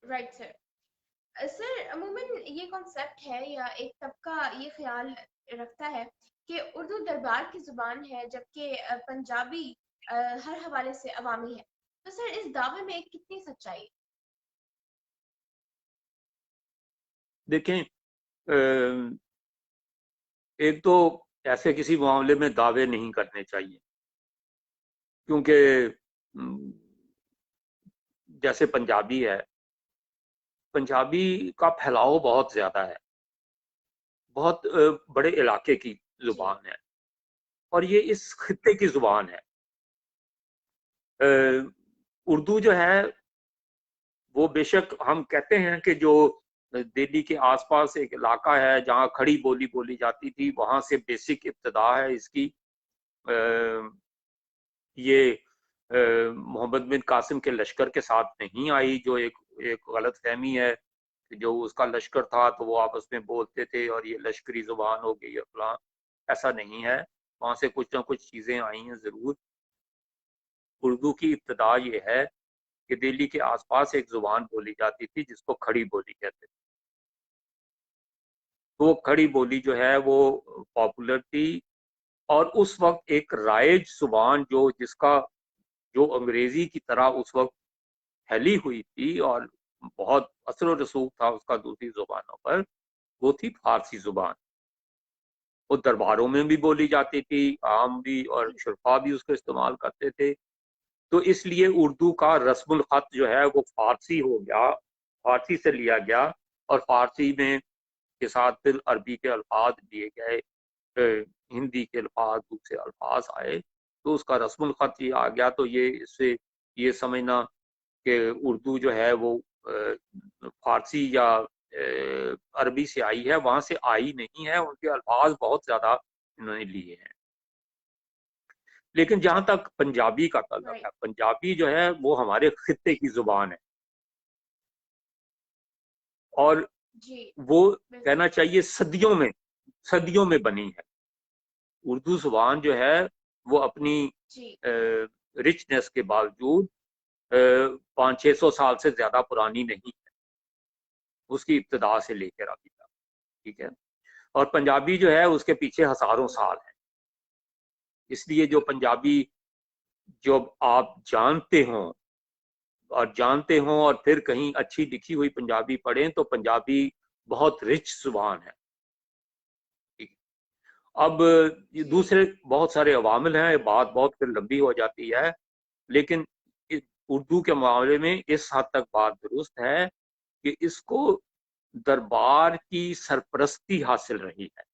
Right sir. सर अमूमन ये कॉन्सेप्ट है या एक तबका ये ख्याल रखता है कि उर्दू दरबार की जुबान है, जबकि पंजाबी हर हवाले से अवामी है। तो सर इस दावे में कितनी सच्चाई है? देखें एक तो ऐसे किसी मामले में दावे नहीं करने चाहिए, क्योंकि जैसे पंजाबी है, पंजाबी का फैलाव बहुत ज्यादा है, बहुत बड़े इलाके की जुबान है और ये इस खित्ते की जुबान है। उर्दू जो है वो बेशक हम कहते हैं कि जो दिल्ली के आसपास एक इलाका है जहाँ खड़ी बोली बोली जाती थी, वहां से बेसिक इब्तदा है इसकी। ये मोहम्मद बिन कासिम के लश्कर के साथ नहीं आई, जो एक एक गलत फहमी है कि जो उसका लश्कर था तो वो आपस में बोलते थे और ये लश्करी जुबान हो गई है फलां। ऐसा नहीं है, वहां से कुछ ना कुछ चीजें आई हैं जरूर। उर्दू की इब्तदा ये है कि दिल्ली के आसपास एक जुबान बोली जाती थी जिसको खड़ी बोली कहते थे। तो खड़ी बोली जो है वो पॉपुलर थी और उस वक्त एक राइज जुबान जिसका जो अंग्रेजी की तरह उस वक्त फैली हुई थी और बहुत असर और रसूख था उसका दूसरी जुबानों पर, वो थी फारसी जुबान। वो दरबारों में भी बोली जाती थी, आम भी और शुरफा भी उसको इस्तेमाल करते थे। तो इसलिए उर्दू का रस्मुल खत जो है वो फारसी हो गया, फारसी से लिया गया और फारसी में के साथ फिर अरबी के अल्फाज दिए गए, हिंदी के अल्फाज, दूसरे अल्फाज आए, तो उसका रस्मुल खत ये आ गया। तो ये इससे ये समझना कि उर्दू जो है वो फारसी या अरबी से आई है, वहां से आई नहीं है, उनके अल्फाज बहुत ज्यादा इन्होंने लिए हैं। लेकिन जहां तक पंजाबी का ताल्लुक है, पंजाबी जो है वो हमारे खित्ते की जुबान है और वो कहना चाहिए सदियों में बनी है। उर्दू जुबान जो है वो अपनी रिचनेस के बावजूद 500-600 साल से ज्यादा पुरानी नहीं है, उसकी इब्तदा से लेकर अभी तक। ठीक है, और पंजाबी जो है उसके पीछे हजारों साल है। इसलिए जो पंजाबी जो आप जानते हो और फिर कहीं अच्छी लिखी हुई पंजाबी पढ़ें तो पंजाबी बहुत रिच जुबान है। अब ये दूसरे बहुत सारे अवामिल हैं, बात बहुत फिर लंबी हो जाती है, लेकिन उर्दू के मामले में इस हद तक बात दुरुस्त है कि इसको दरबार की सरपरस्ती हासिल रही है।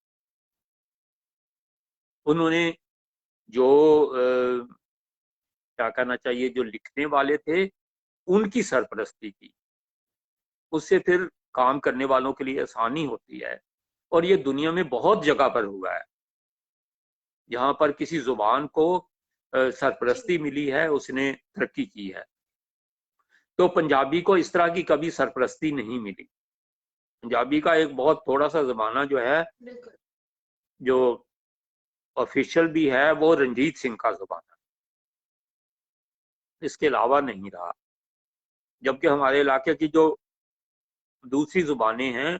उन्होंने जो क्या कहना चाहिए, जो लिखने वाले थे उनकी सरपरस्ती की, उससे फिर काम करने वालों के लिए आसानी होती है। और ये दुनिया में बहुत जगह पर हुआ है, जहां पर किसी जुबान को सरपरस्ती मिली है, उसने तरक्की की है। तो पंजाबी को इस तरह की कभी सरपरस्ती नहीं मिली। पंजाबी का एक बहुत थोड़ा सा जमाना जो है, जो ऑफिशियल भी है, वो रंजीत सिंह का जमाना, इसके अलावा नहीं रहा। जबकि हमारे इलाके की जो दूसरी जुबानें हैं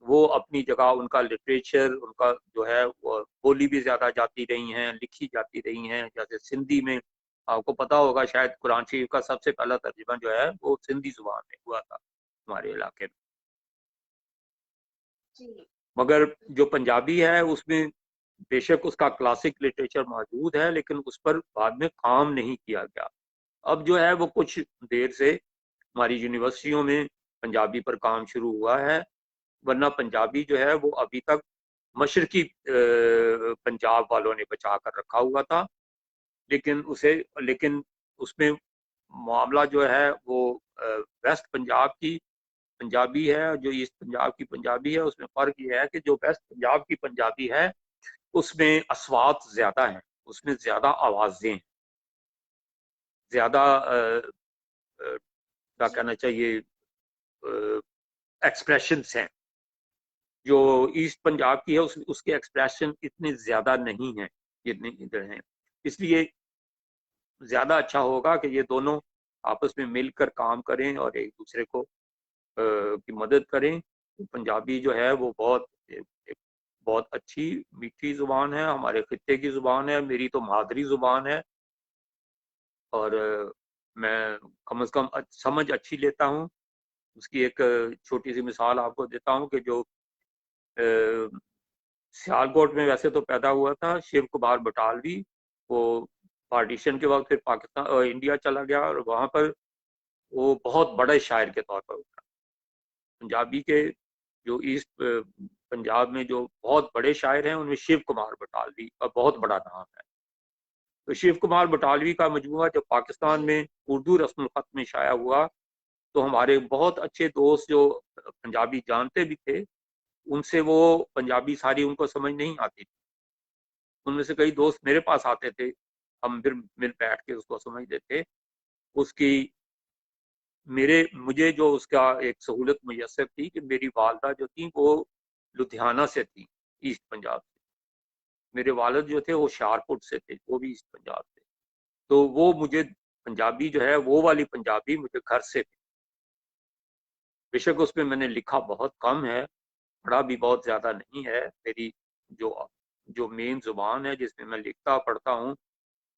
वो अपनी जगह, उनका लिटरेचर, उनका जो है वो बोली भी ज्यादा जाती रही हैं, लिखी जाती रही हैं। जैसे सिंधी में आपको पता होगा शायद, कुरान शरीफ का सबसे पहला तर्जुमा जो है वो सिंधी जुबान में हुआ था हमारे इलाके में। मगर जो पंजाबी है उसमें बेशक उसका क्लासिक लिटरेचर मौजूद है, लेकिन उस पर बाद में काम नहीं किया गया। अब जो है वो कुछ देर से हमारी यूनिवर्सिटियों में पंजाबी पर काम शुरू हुआ है, वरना पंजाबी जो है वो अभी तक मशरकी पंजाब वालों ने बचा कर रखा हुआ था। लेकिन उसमें मामला जो है वो वेस्ट पंजाब की पंजाबी है, जो ईस्ट पंजाब की पंजाबी है, उसमें फर्क ये है कि जो वेस्ट पंजाब की पंजाबी है उसमें अस्वात ज्यादा हैं, उसमें ज्यादा आवाजें हैं, ज्यादा क्या कहना चाहिए, एक्सप्रेशंस हैं। जो ईस्ट पंजाब की है उसके एक्सप्रेशन इतने ज्यादा नहीं हैं जितने इधर हैं। इसलिए ज्यादा अच्छा होगा कि ये दोनों आपस में मिलकर काम करें और एक दूसरे को की मदद करें। तो पंजाबी जो है वो एक बहुत अच्छी मीठी जुबान है, हमारे खित्ते की जुबान है, मेरी तो मादरी जुबान है। और मैं कम से कम समझ अच्छी लेता हूँ। उसकी एक छोटी सी मिसाल आपको देता हूँ कि जो सियालकोट में वैसे तो पैदा हुआ था, शिव कुमार बटालवी, वो पार्टीशन के वक्त फिर पाकिस्तान इंडिया चला गया और वहाँ पर वो बहुत बड़े शायर के तौर पर उभरा। पंजाबी के जो ईस्ट पंजाब में जो बहुत बड़े शायर हैं उनमें शिव कुमार बटालवी का बहुत बड़ा नाम है। तो शिव कुमार बटालवी का मजमूआ जब पाकिस्तान में उर्दू रस्म खत में शाया हुआ, तो हमारे बहुत अच्छे दोस्त जो पंजाबी जानते भी थे, उनसे वो पंजाबी सारी उनको समझ नहीं आती थी। उनमें से कई दोस्त मेरे पास आते थे, हम फिर मिल बैठ के उसको समझते थे। उसकी मुझे जो उसका एक सहूलत मुयसर थी कि मेरी वालदा जो थी वो लुधियाना से थी, ईस्ट पंजाब से। मेरे वालिद जो थे वो शाहपुर से थे, वो भी ईस्ट पंजाब से। तो वो मुझे पंजाबी जो है वो वाली पंजाबी मुझे घर से थी। बेशक उसमें मैंने लिखा बहुत कम है, पढ़ा भी बहुत ज्यादा नहीं है। मेरी जो जो मेन जुबान है जिसमें मैं लिखता पढ़ता हूँ,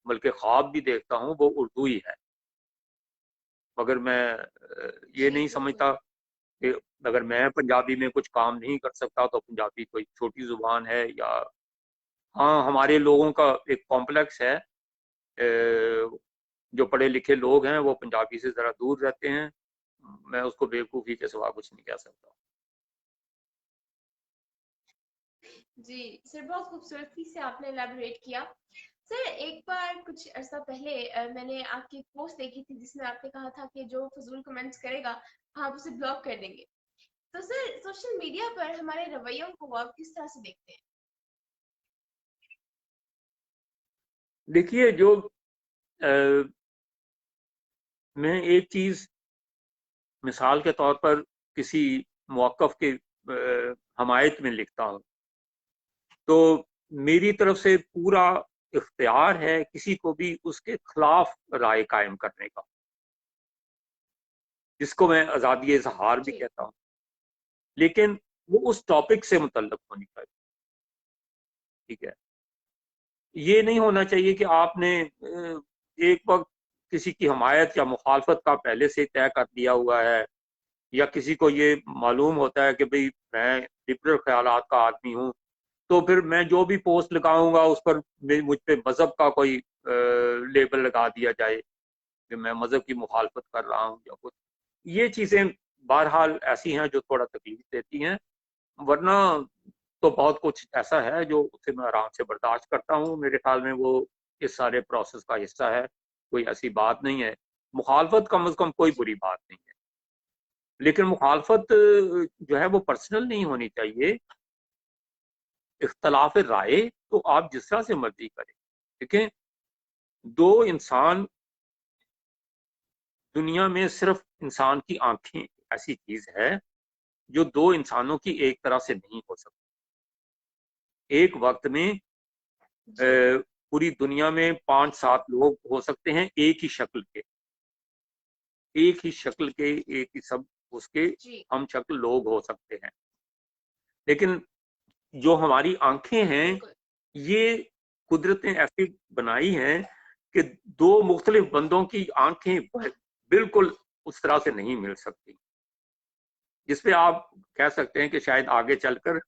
बल्कि ख्वाब भी देखता हूँ, वो उर्दू ही है। मगर मैं ये नहीं समझता कि अगर मैं पंजाबी में कुछ काम नहीं कर सकता तो पंजाबी कोई छोटी जुबान है। या हाँ, हमारे लोगों का एक कॉम्प्लेक्स है, जो पढ़े लिखे लोग हैं वो पंजाबी से जरा दूर रहते हैं। मैं उसको बेवकूफ़ी के सिवा कुछ नहीं कह सकता। जी सर, बहुत खूबसूरती से आपने एलैबोरेट किया। सर, एक बार कुछ अर्सा पहले मैंने आपकी एक पोस्ट देखी थी जिसमें आपने कहा था कि जो फजूल कमेंट्स करेगा आप उसे ब्लॉक कर देंगे। तो सर, सोशल मीडिया पर हमारे रवैयों को आप किस तरह से देखते हैं? देखिए, जो मैं एक चीज मिसाल के तौर पर किसी मौक़िफ़ के हमायत में लिखता हूँ, तो मेरी तरफ से पूरा इख्तियार है किसी को भी उसके खिलाफ राय कायम करने का, जिसको मैं आज़ादी इज़हार भी जी कहता हूँ। लेकिन वो उस टॉपिक से मुतल्लिक़ होनी चाहिए, ठीक है। ये नहीं होना चाहिए कि आपने एक वक्त किसी की हमायत या मुखालफत का पहले से तय कर दिया हुआ है, या किसी को ये मालूम होता है कि भाई मैं लिबरल ख्यालात का आदमी हूँ, तो फिर मैं जो भी पोस्ट लगाऊंगा उस पर मुझ पे मजहब का कोई लेबल लगा दिया जाए कि मैं मजहब की मुखालफत कर रहा हूँ या कुछ। ये चीजें बहरहाल ऐसी हैं जो थोड़ा तकलीफ देती हैं, वरना तो बहुत कुछ ऐसा है जो उसे मैं आराम से बर्दाश्त करता हूँ। मेरे ख्याल में वो इस सारे प्रोसेस का हिस्सा है, कोई ऐसी बात नहीं है। मुखालफत कम अज कम कोई बुरी बात नहीं है, लेकिन मुखालफत जो है वो पर्सनल नहीं होनी चाहिए। इख्तलाफ राय तो आप जिस तरह से मर्जी करें। देखें, दो इंसान, दुनिया में सिर्फ इंसान की आंखें ऐसी चीज है जो दो इंसानों की एक तरह से नहीं हो सकती। एक वक्त में पूरी दुनिया में 5-7 लोग हो सकते हैं एक ही शक्ल के, एक ही शक्ल के, एक ही सब उसके हम शक्ल लोग हो सकते हैं। लेकिन जो हमारी आंखें हैं, ये कुदरत ने ऐसी बनाई हैं कि दो मुख्तलिफ बंदों की आंखें बिल्कुल उस तरह से नहीं मिल सकती, जिसपे आप कह सकते हैं कि शायद आगे चलकर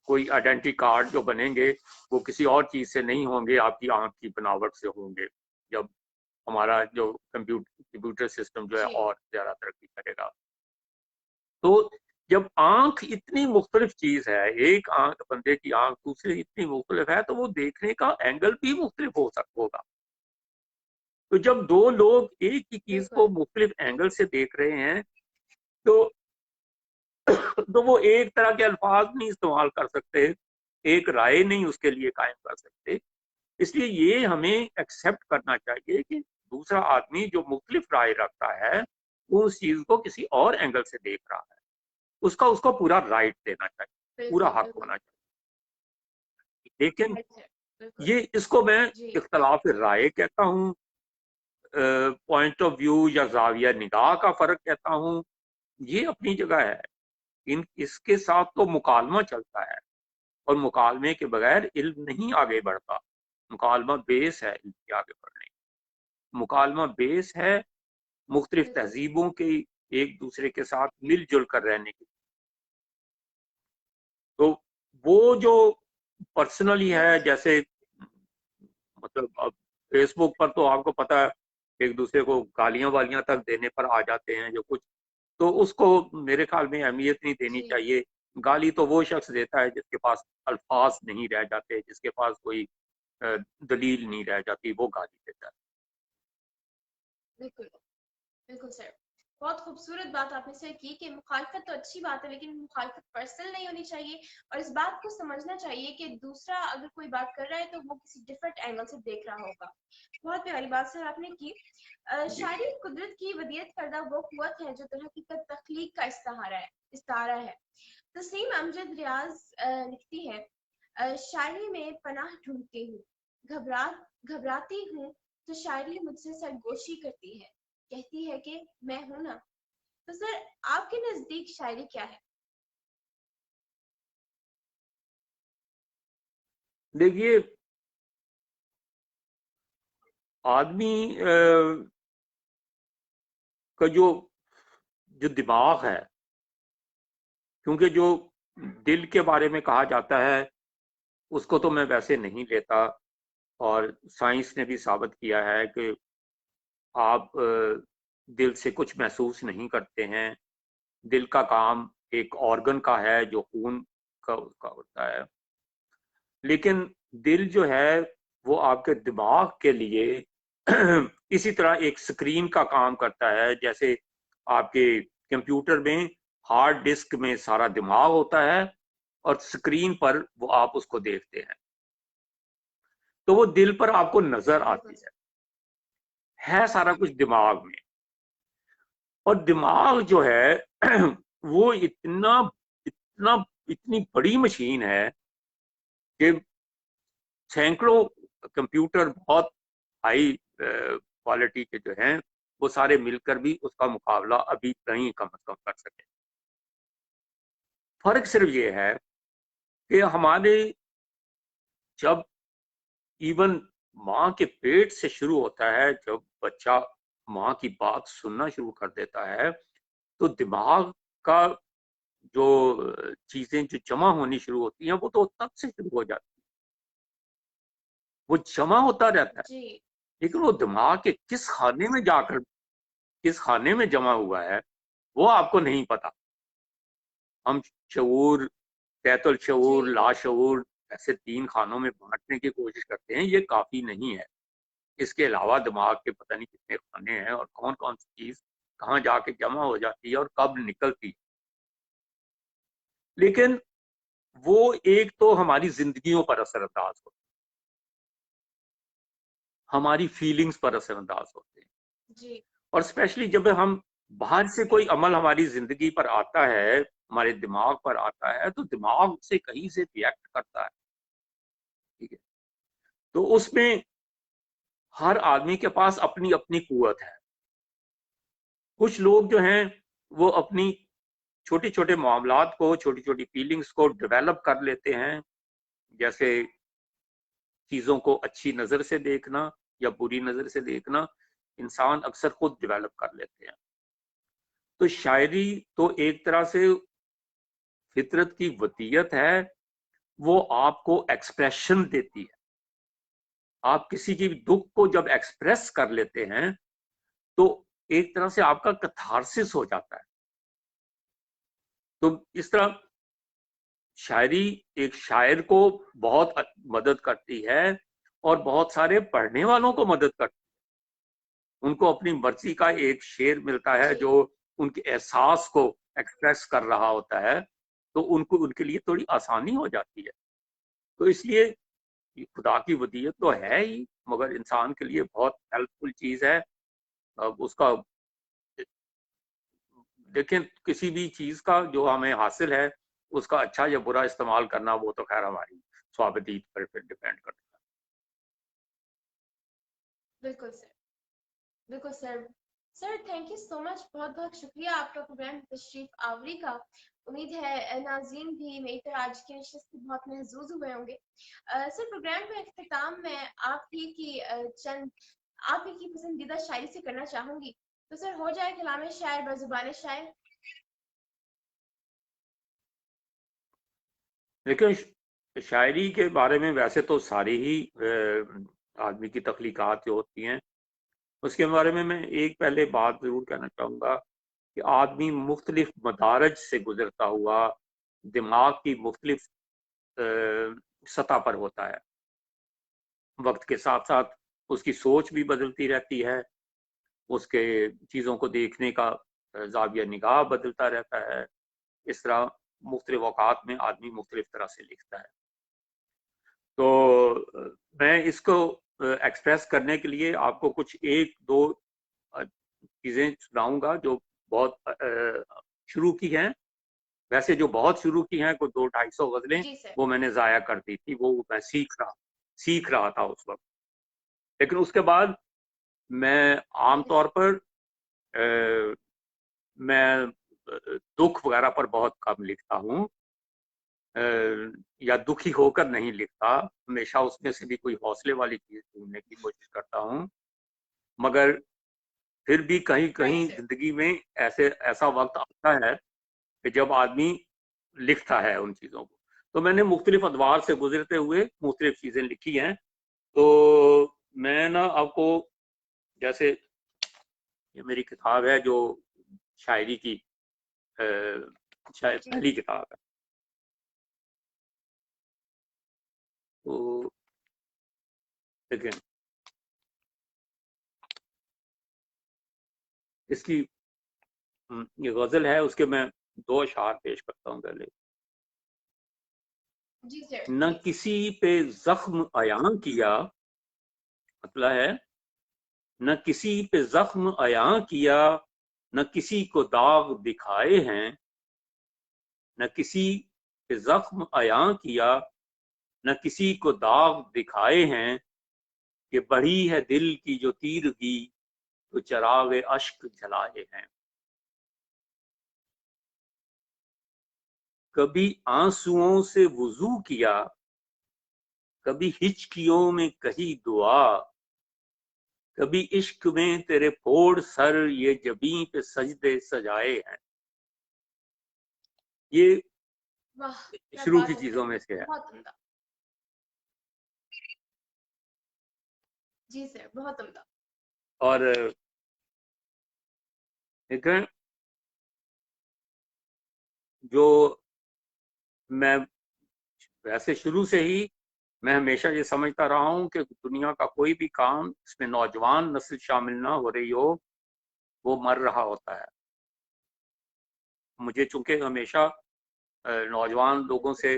कोई आइडेंटिटी कार्ड जो बनेंगे वो किसी और चीज से नहीं होंगे, आपकी आंख की बनावट से होंगे, जब हमारा जो कंप्यूटर सिस्टम जो है और ज्यादा तरक्की करेगा। तो जब आंख इतनी मुख्तलिफ चीज है, एक आंख, बंदे की आंख दूसरे इतनी मुख्तलिफ है, तो वो देखने का एंगल भी मुख्तलिफ हो सकता होगा। तो जब दो लोग एक ही चीज को मुख्तलिफ एंगल से देख रहे हैं, तो तो वो एक तरह के अल्फाज नहीं इस्तेमाल कर सकते, एक राय नहीं उसके लिए कायम कर सकते। इसलिए ये हमें एक्सेप्ट करना चाहिए कि दूसरा आदमी जो मुख्तलिफ राय रखता है वो उस चीज को किसी और एंगल से देख रहा है, उसका उसको पूरा राइट देना चाहिए, पूरा हक होना चाहिए। लेकिन ये, इसको मैं इख्तलाफ राय कहता हूँ, पॉइंट ऑफ व्यू या जाविया निगाह का फर्क कहता हूँ, ये अपनी जगह है। इसके साथ तो मुकालमा चलता है, और मुकालमे के बगैर इल्म नहीं आगे बढ़ता। मुकालमा बेस है इल्म के आगे बढ़ने की। मुकालमा बेस है मुख्तलिफ तहजीबों के एक दूसरे के साथ मिलजुल कर रहने की। तो वो जो पर्सनली है, जैसे मतलब अब फेसबुक पर तो आपको पता है एक दूसरे को गालियां वालियां तक देने पर आ जाते हैं जो कुछ, तो उसको मेरे ख्याल में अहमियत नहीं देनी चाहिए। गाली तो वो शख्स देता है जिसके पास अल्फाज नहीं रह जाते, जिसके पास कोई दलील नहीं रह जाती, वो गाली देता है। बिल्कुल बिल्कुल सर, बहुत खूबसूरत बात आपने सर की कि मुखालफत तो अच्छी बात है, लेकिन मुखालफत पर्सनल नहीं होनी चाहिए, और इस बात को समझना चाहिए कि दूसरा अगर कोई बात कर रहा है तो वो किसी डिफरेंट एंगल से देख रहा होगा। बहुत प्यारी बात सर आपने की। शायरी कुदरत की वदियत करदा वो कुव्वत है जो हकीकत तख्लीक का इस्तारा है। तस्लीम अमजद रियाज लिखती है, शायरी में पनाह ढूंढती हूँ, घबराती हूँ तो शायरी मुझसे सरगोशी करती है, कहती है कि मैं हूं ना। तो सर आपके नजदीक शायरी क्या है? देखिए, आदमी का जो दिमाग है, क्योंकि जो दिल के बारे में कहा जाता है उसको तो मैं वैसे नहीं लेता, और साइंस ने भी साबित किया है कि आप दिल से कुछ महसूस नहीं करते हैं। दिल का काम एक ऑर्गन का है जो खून का उसका होता है, लेकिन दिल जो है वो आपके दिमाग के लिए इसी तरह एक स्क्रीन का काम करता है। जैसे आपके कंप्यूटर में हार्ड डिस्क में सारा दिमाग होता है और स्क्रीन पर वो आप उसको देखते हैं, तो वो दिल पर आपको नजर आती है सारा कुछ दिमाग में। और दिमाग जो है वो इतना इतना इतनी बड़ी मशीन है कि सैकड़ों कंप्यूटर बहुत हाई क्वालिटी के जो हैं वो सारे मिलकर भी उसका मुकाबला अभी कहीं कम से कम कर सके। फर्क सिर्फ ये है कि हमारे जब इवन माँ के पेट से शुरू होता है। जब बच्चा माँ की बात सुनना शुरू कर देता है तो दिमाग का जो चीजें जो जमा होनी शुरू होती हैं वो तो तब से शुरू हो जाती है, वो जमा होता रहता है। जी लेकिन वो दिमाग के किस खाने में जाकर, किस खाने में जमा हुआ है वो आपको नहीं पता। हम शऊर, तैतुल शऊर, जी लाशऊर ऐसे 3 खानों में बांटने की कोशिश करते हैं, ये काफी नहीं है। इसके अलावा दिमाग के पता नहीं कितने खाने हैं और कौन कौन सी चीज कहाँ जाके जमा हो जाती है और कब निकलती है। लेकिन वो एक तो हमारी जिंदगियों पर असरअंदाज होते हैं, हमारी फीलिंग्स पर असरअंदाज होते हैं। जी और स्पेशली जब हम बाहर से कोई अमल हमारी जिंदगी पर आता है, हमारे दिमाग पर आता है, तो दिमाग से कहीं से रिएक्ट करता है। ठीक है, तो उसमें हर आदमी के पास अपनी अपनी कुव्वत है। कुछ लोग जो हैं वो अपनी छोटे छोटे मामलात को, छोटी छोटी फीलिंग्स को डेवलप कर लेते हैं। जैसे चीजों को अच्छी नजर से देखना या बुरी नजर से देखना, इंसान अक्सर खुद डेवलप कर लेते हैं। तो शायरी तो एक तरह से फितरत की वतीयत है, वो आपको एक्सप्रेशन देती है। आप किसी की दुख को जब एक्सप्रेस कर लेते हैं तो एक तरह से आपका कथारसिस हो जाता है। तो इस तरह शायरी एक शायर को बहुत मदद करती है और बहुत सारे पढ़ने वालों को मदद करती है। उनको अपनी मर्जी का एक शेर मिलता है जी जो उनके एहसास को एक्सप्रेस कर रहा होता है, तो उनको उनके लिए थोड़ी आसानी हो जाती है। तो इसलिए ये खुदा की वदीयत तो है ही, मगर इंसान के लिए बहुत हेल्पफुल चीज है। अब उसका देखें, किसी भी चीज का जो हमें हासिल है उसका अच्छा या बुरा इस्तेमाल करना वो तो खैर हमारी स्वाबदीद पर डिपेंड करता बिल्कुल सर, बिल्कुल sir. Sir thank you so much, बहुत बहुत शुक्रिया आपका प्रोग्राम तशरीफ आवरी का। उम्मीद है नाज़रीन भी मेरी तरह आज की नशिस्त से बहुत महजूज हुए होंगे। सर प्रोग्राम का अख्ताम मैं आप ही की चंद आप ही की पसंदीदा शायरी से करना चाहूंगी। तो सर हो जाए कलाम शायर बजुबान शायर। है। लेकिन शायरी के बारे में वैसे तो सारी ही आदमी की तख्लीकात जो होती हैं, उसके बारे में मैं एक पहले बात जरूर कहना चाहूँगा कि आदमी मुख्तलिफ मदारज से गुजरता हुआ दिमाग की मुख्तलिफ सतह पर होता है। वक्त के साथ साथ उसकी सोच भी बदलती रहती है, उसके चीज़ों को देखने का ज़ाविया निगाह बदलता रहता है। इस तरह मुख्तलिफ औकात में आदमी मुख्तलिफ तरह से लिखता है। तो मैं इसको एक्सप्रेस करने के लिए आपको कुछ एक दो चीज़ें सुनाऊंगा जो बहुत शुरू की हैं। वैसे जो बहुत शुरू की हैं, कोई 200-250 गजलें, जी सर। वो मैंने ज़ाया कर दी थी, वो मैं सीख रहा था उस वक्त। लेकिन उसके बाद मैं आमतौर पर अ, मैं दुख वगैरह पर बहुत कम लिखता हूँ, या दुखी होकर नहीं लिखता। हमेशा उसमें से भी कोई हौसले वाली चीज ढूंढने की कोशिश करता हूँ। मगर फिर भी कहीं राइट कहीं सर। जिंदगी में ऐसे ऐसा वक्त आता है कि जब आदमी लिखता है उन चीजों को। तो मैंने मुख्तलिफ अदवार से गुजरते हुए मुख्तलिफ चीजें लिखी हैं। तो मैं ना आपको, जैसे ये मेरी किताब है जो शायरी की शायद जी पहली किताब है। तो देखें, इसकी ये गजल है, उसके मैं दो अशार पेश करता हूँ पहले। जी सर न प्लीज। किसी पे जख्म अयां किया, मतलब है, न किसी पे जख्म अयां किया, न किसी को दाग दिखाए हैं। न किसी पे जख्म अयां किया, न किसी को दाग दिखाए हैं। कि बढ़ी है दिल की जो तीरगी, तो चराग अश्क जलाए हैं। कभी आंसुओं से वुजू किया, कभी हिचकियों में कही दुआ, कभी इश्क में तेरे फोड़ सर, ये जबीं पे सजदे सजाए हैं। ये वाह क्या शुरू की बात है चीजों सर, में से है। बहुत उम्दा। जी सर, बहुत उम्दा। और देखें, जो मैं वैसे शुरू से ही मैं हमेशा ये समझता रहा हूं कि दुनिया का कोई भी काम इसमें नौजवान नस्ल शामिल ना हो रही हो, वो मर रहा होता है। मुझे चूंकि हमेशा नौजवान लोगों से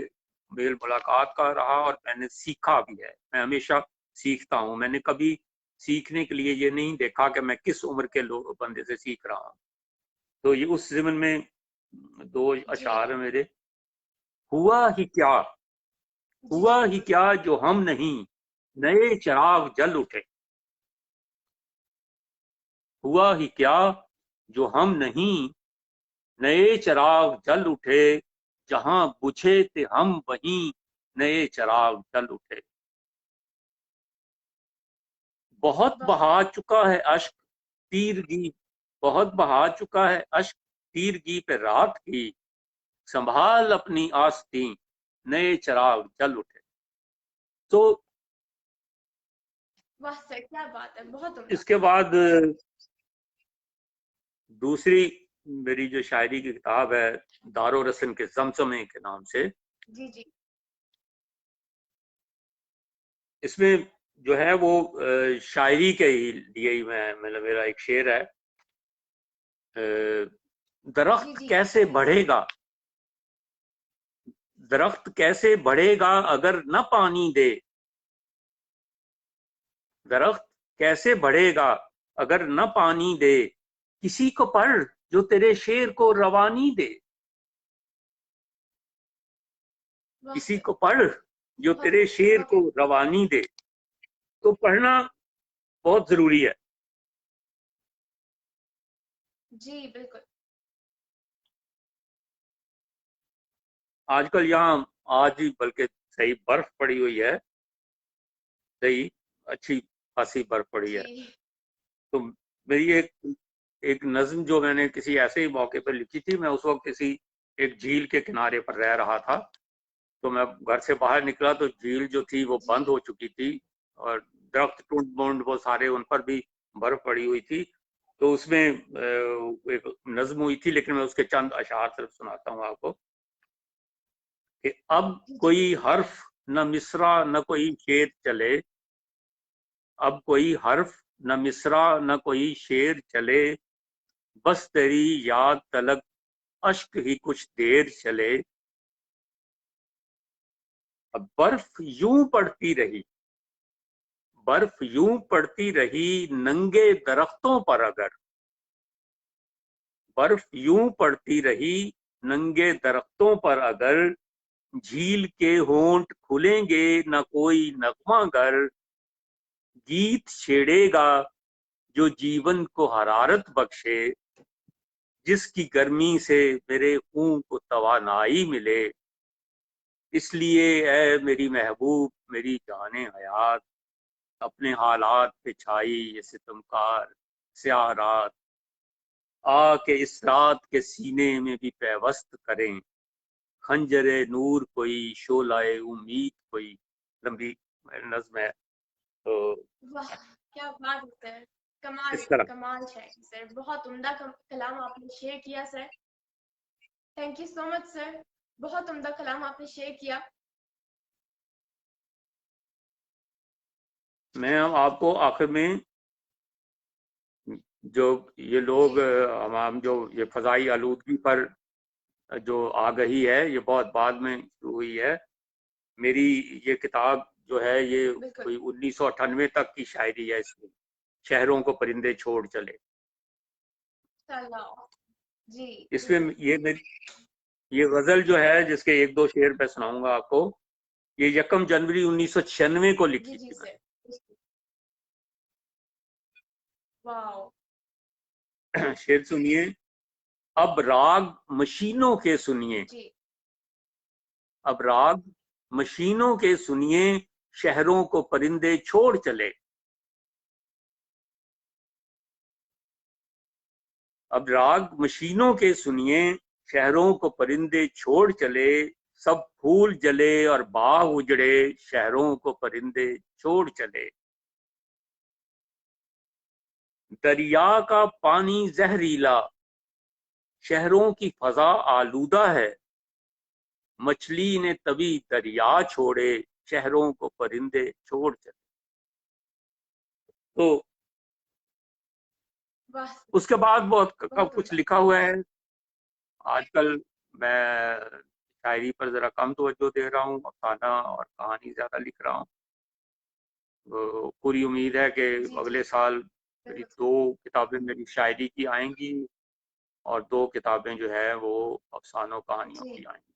मेल मुलाकात का रहा और मैंने सीखा भी है। मैं हमेशा सीखता हूँ। मैंने कभी सीखने के लिए ये नहीं देखा कि मैं किस उम्र के लोग बंदे से सीख रहा हूँ। तो ये उस ज़िमन में दो जी अशार है मेरे। हुआ ही क्या, जी हुआ जी ही क्या जो हम नहीं, नए चिराग जल उठे। हुआ ही क्या जो हम नहीं, नए चिराग जल उठे। जहां बुझे थे हम वहीं, नए चिराग जल उठे। बहुत वाह बहा चुका है अश्क तीरगी, बहुत बहा चुका है अश्क तीरगी पे रात की। संभाल अपनी आस्तीं, नए चिराग जल उठे। तो वाह सर, क्या बात है, बहुत उम्दा। इसके बाद दूसरी मेरी जो शायरी की किताब है, दारो रसन के जमजमे के नाम से, जी जी इसमें जो है वो शायरी के ही लिए ही मैं मतलब मेरा एक शेर है। जी दरख्त जी कैसे बढ़ेगा, दरख्त कैसे बढ़ेगा अगर न पानी दे। दरख्त कैसे बढ़ेगा अगर न पानी दे। किसी को पढ़ जो तेरे शेर को रवानी दे। वाह किसी सर, को पढ़ जो बहुत तेरे शेर बहुत को रवानी दे। तो पढ़ना बहुत जरूरी है। जी बिल्कुल। आजकल यहाँ आज ही बल्कि सही बर्फ पड़ी हुई है, सही अच्छी खासी बर्फ पड़ी है। जी तो मेरी एक एक नज्म जो मैंने किसी ऐसे ही मौके पर लिखी थी, मैं उस वक्त किसी एक झील के किनारे पर रह रहा था। तो मैं घर से बाहर निकला तो झील जो थी वो जी बंद हो चुकी थी, और दरख्त टूट बूंद वो सारे उन पर भी बर्फ पड़ी हुई थी। तो उसमें एक नज्म हुई थी, लेकिन मैं उसके चंद अशार सिर्फ सुनाता हूँ आपको कि अब जी जी कोई हर्फ न मिसरा न कोई शेर चले। अब कोई हर्फ न मिसरा न कोई शेर चले। बस तेरी याद तलक अश्क ही कुछ देर चले। अब बर्फ यूं पड़ती रही, बर्फ यूं पड़ती रही नंगे दरख्तों पर अगर। बर्फ यूं पड़ती रही नंगे दरख्तों पर अगर। झील के होंठ खुलेंगे न कोई नगमा गर। गीत छेड़ेगा जो जीवन को हरारत बख्शे। जिसकी गर्मी से मेरे खून को तवानाई मिले। इसलिए ऐ मेरी महबूब मेरी जाने हयात, अपने हालात पे छाई ये सितमकार स्याह रात। आके इस रात के सीने में भी पैवस्त करें। खंजरे नूर कोई शोलाए उम्मीद कोई। लंबी नज्म है। तो वाह क्या बात है सर, कमाल इस तरह कमाल है सर, बहुत उम्दा कलाम आपने शेयर किया sir. Thank you so much sir, बहुत उम्दा कलाम आपने शेयर किया। मैं आपको आखिर में जो ये लोग जी हम जो ये फजाई आलूदगी पर जो आगही है ये बहुत बाद में शुरू हुई है। मेरी ये किताब जो है ये बिल्कुल। कोई 1998 तक की शायरी है। इसमें शहरों को परिंदे छोड़ चले। सलाह जी इसमें बिल्कुल। ये मेरी ये गजल जो है जिसके एक दो शेर मैं सुनाऊंगा आपको। ये 1 जनवरी 1996 को जी लिखी जी थी सर। वाओ। मैंने। शेर सुनिए। अब राग मशीनों के सुनिए, जी अब राग मशीनों के सुनिए। शहरों को परिंदे छोड़ चले। अब राग मशीनों के सुनिए, शहरों को परिंदे छोड़ चले, सब फूल जले और बाग उजड़े, शहरों को परिंदे छोड़ चले। दरिया का पानी जहरीला, शहरों की फजा आलूदा है, मछली ने तभी दरिया छोड़े, शहरों को परिंदे छोड़ चले। तो उसके बाद बहुत कुछ लिखा हुआ है। आजकल मैं शायरी पर जरा कम तवज्जो दे रहा हूँ, अफसाना और कहानी ज्यादा लिख रहा हूँ। तो पूरी उम्मीद है कि अगले साल मेरी 2 किताबें मेरी शायरी की आएंगी और 2 किताबें जो है वो अफसानों कहानियों की आएंगी।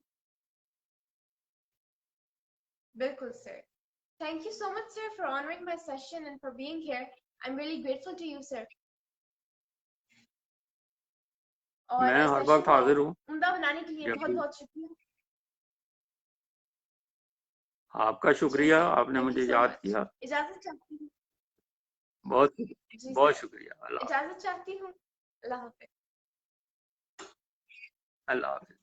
बिल्कुल sir. Thank you so much, sir, for honoring my session and for being here. I'm really grateful to you, sir. और मैं हर वक्त हाजिर हूँ। उम्दा बनाने के लिए बहुत बहुत शुक्रिया। आपका शुक्रिया, आपने मुझे याद किया। इजाजत चाहती हूँ। बहुत बहुत शुक्रिया। इजाजत चाहती हूँ। अल्लाह हाफिज। अल्लाह हाफिज।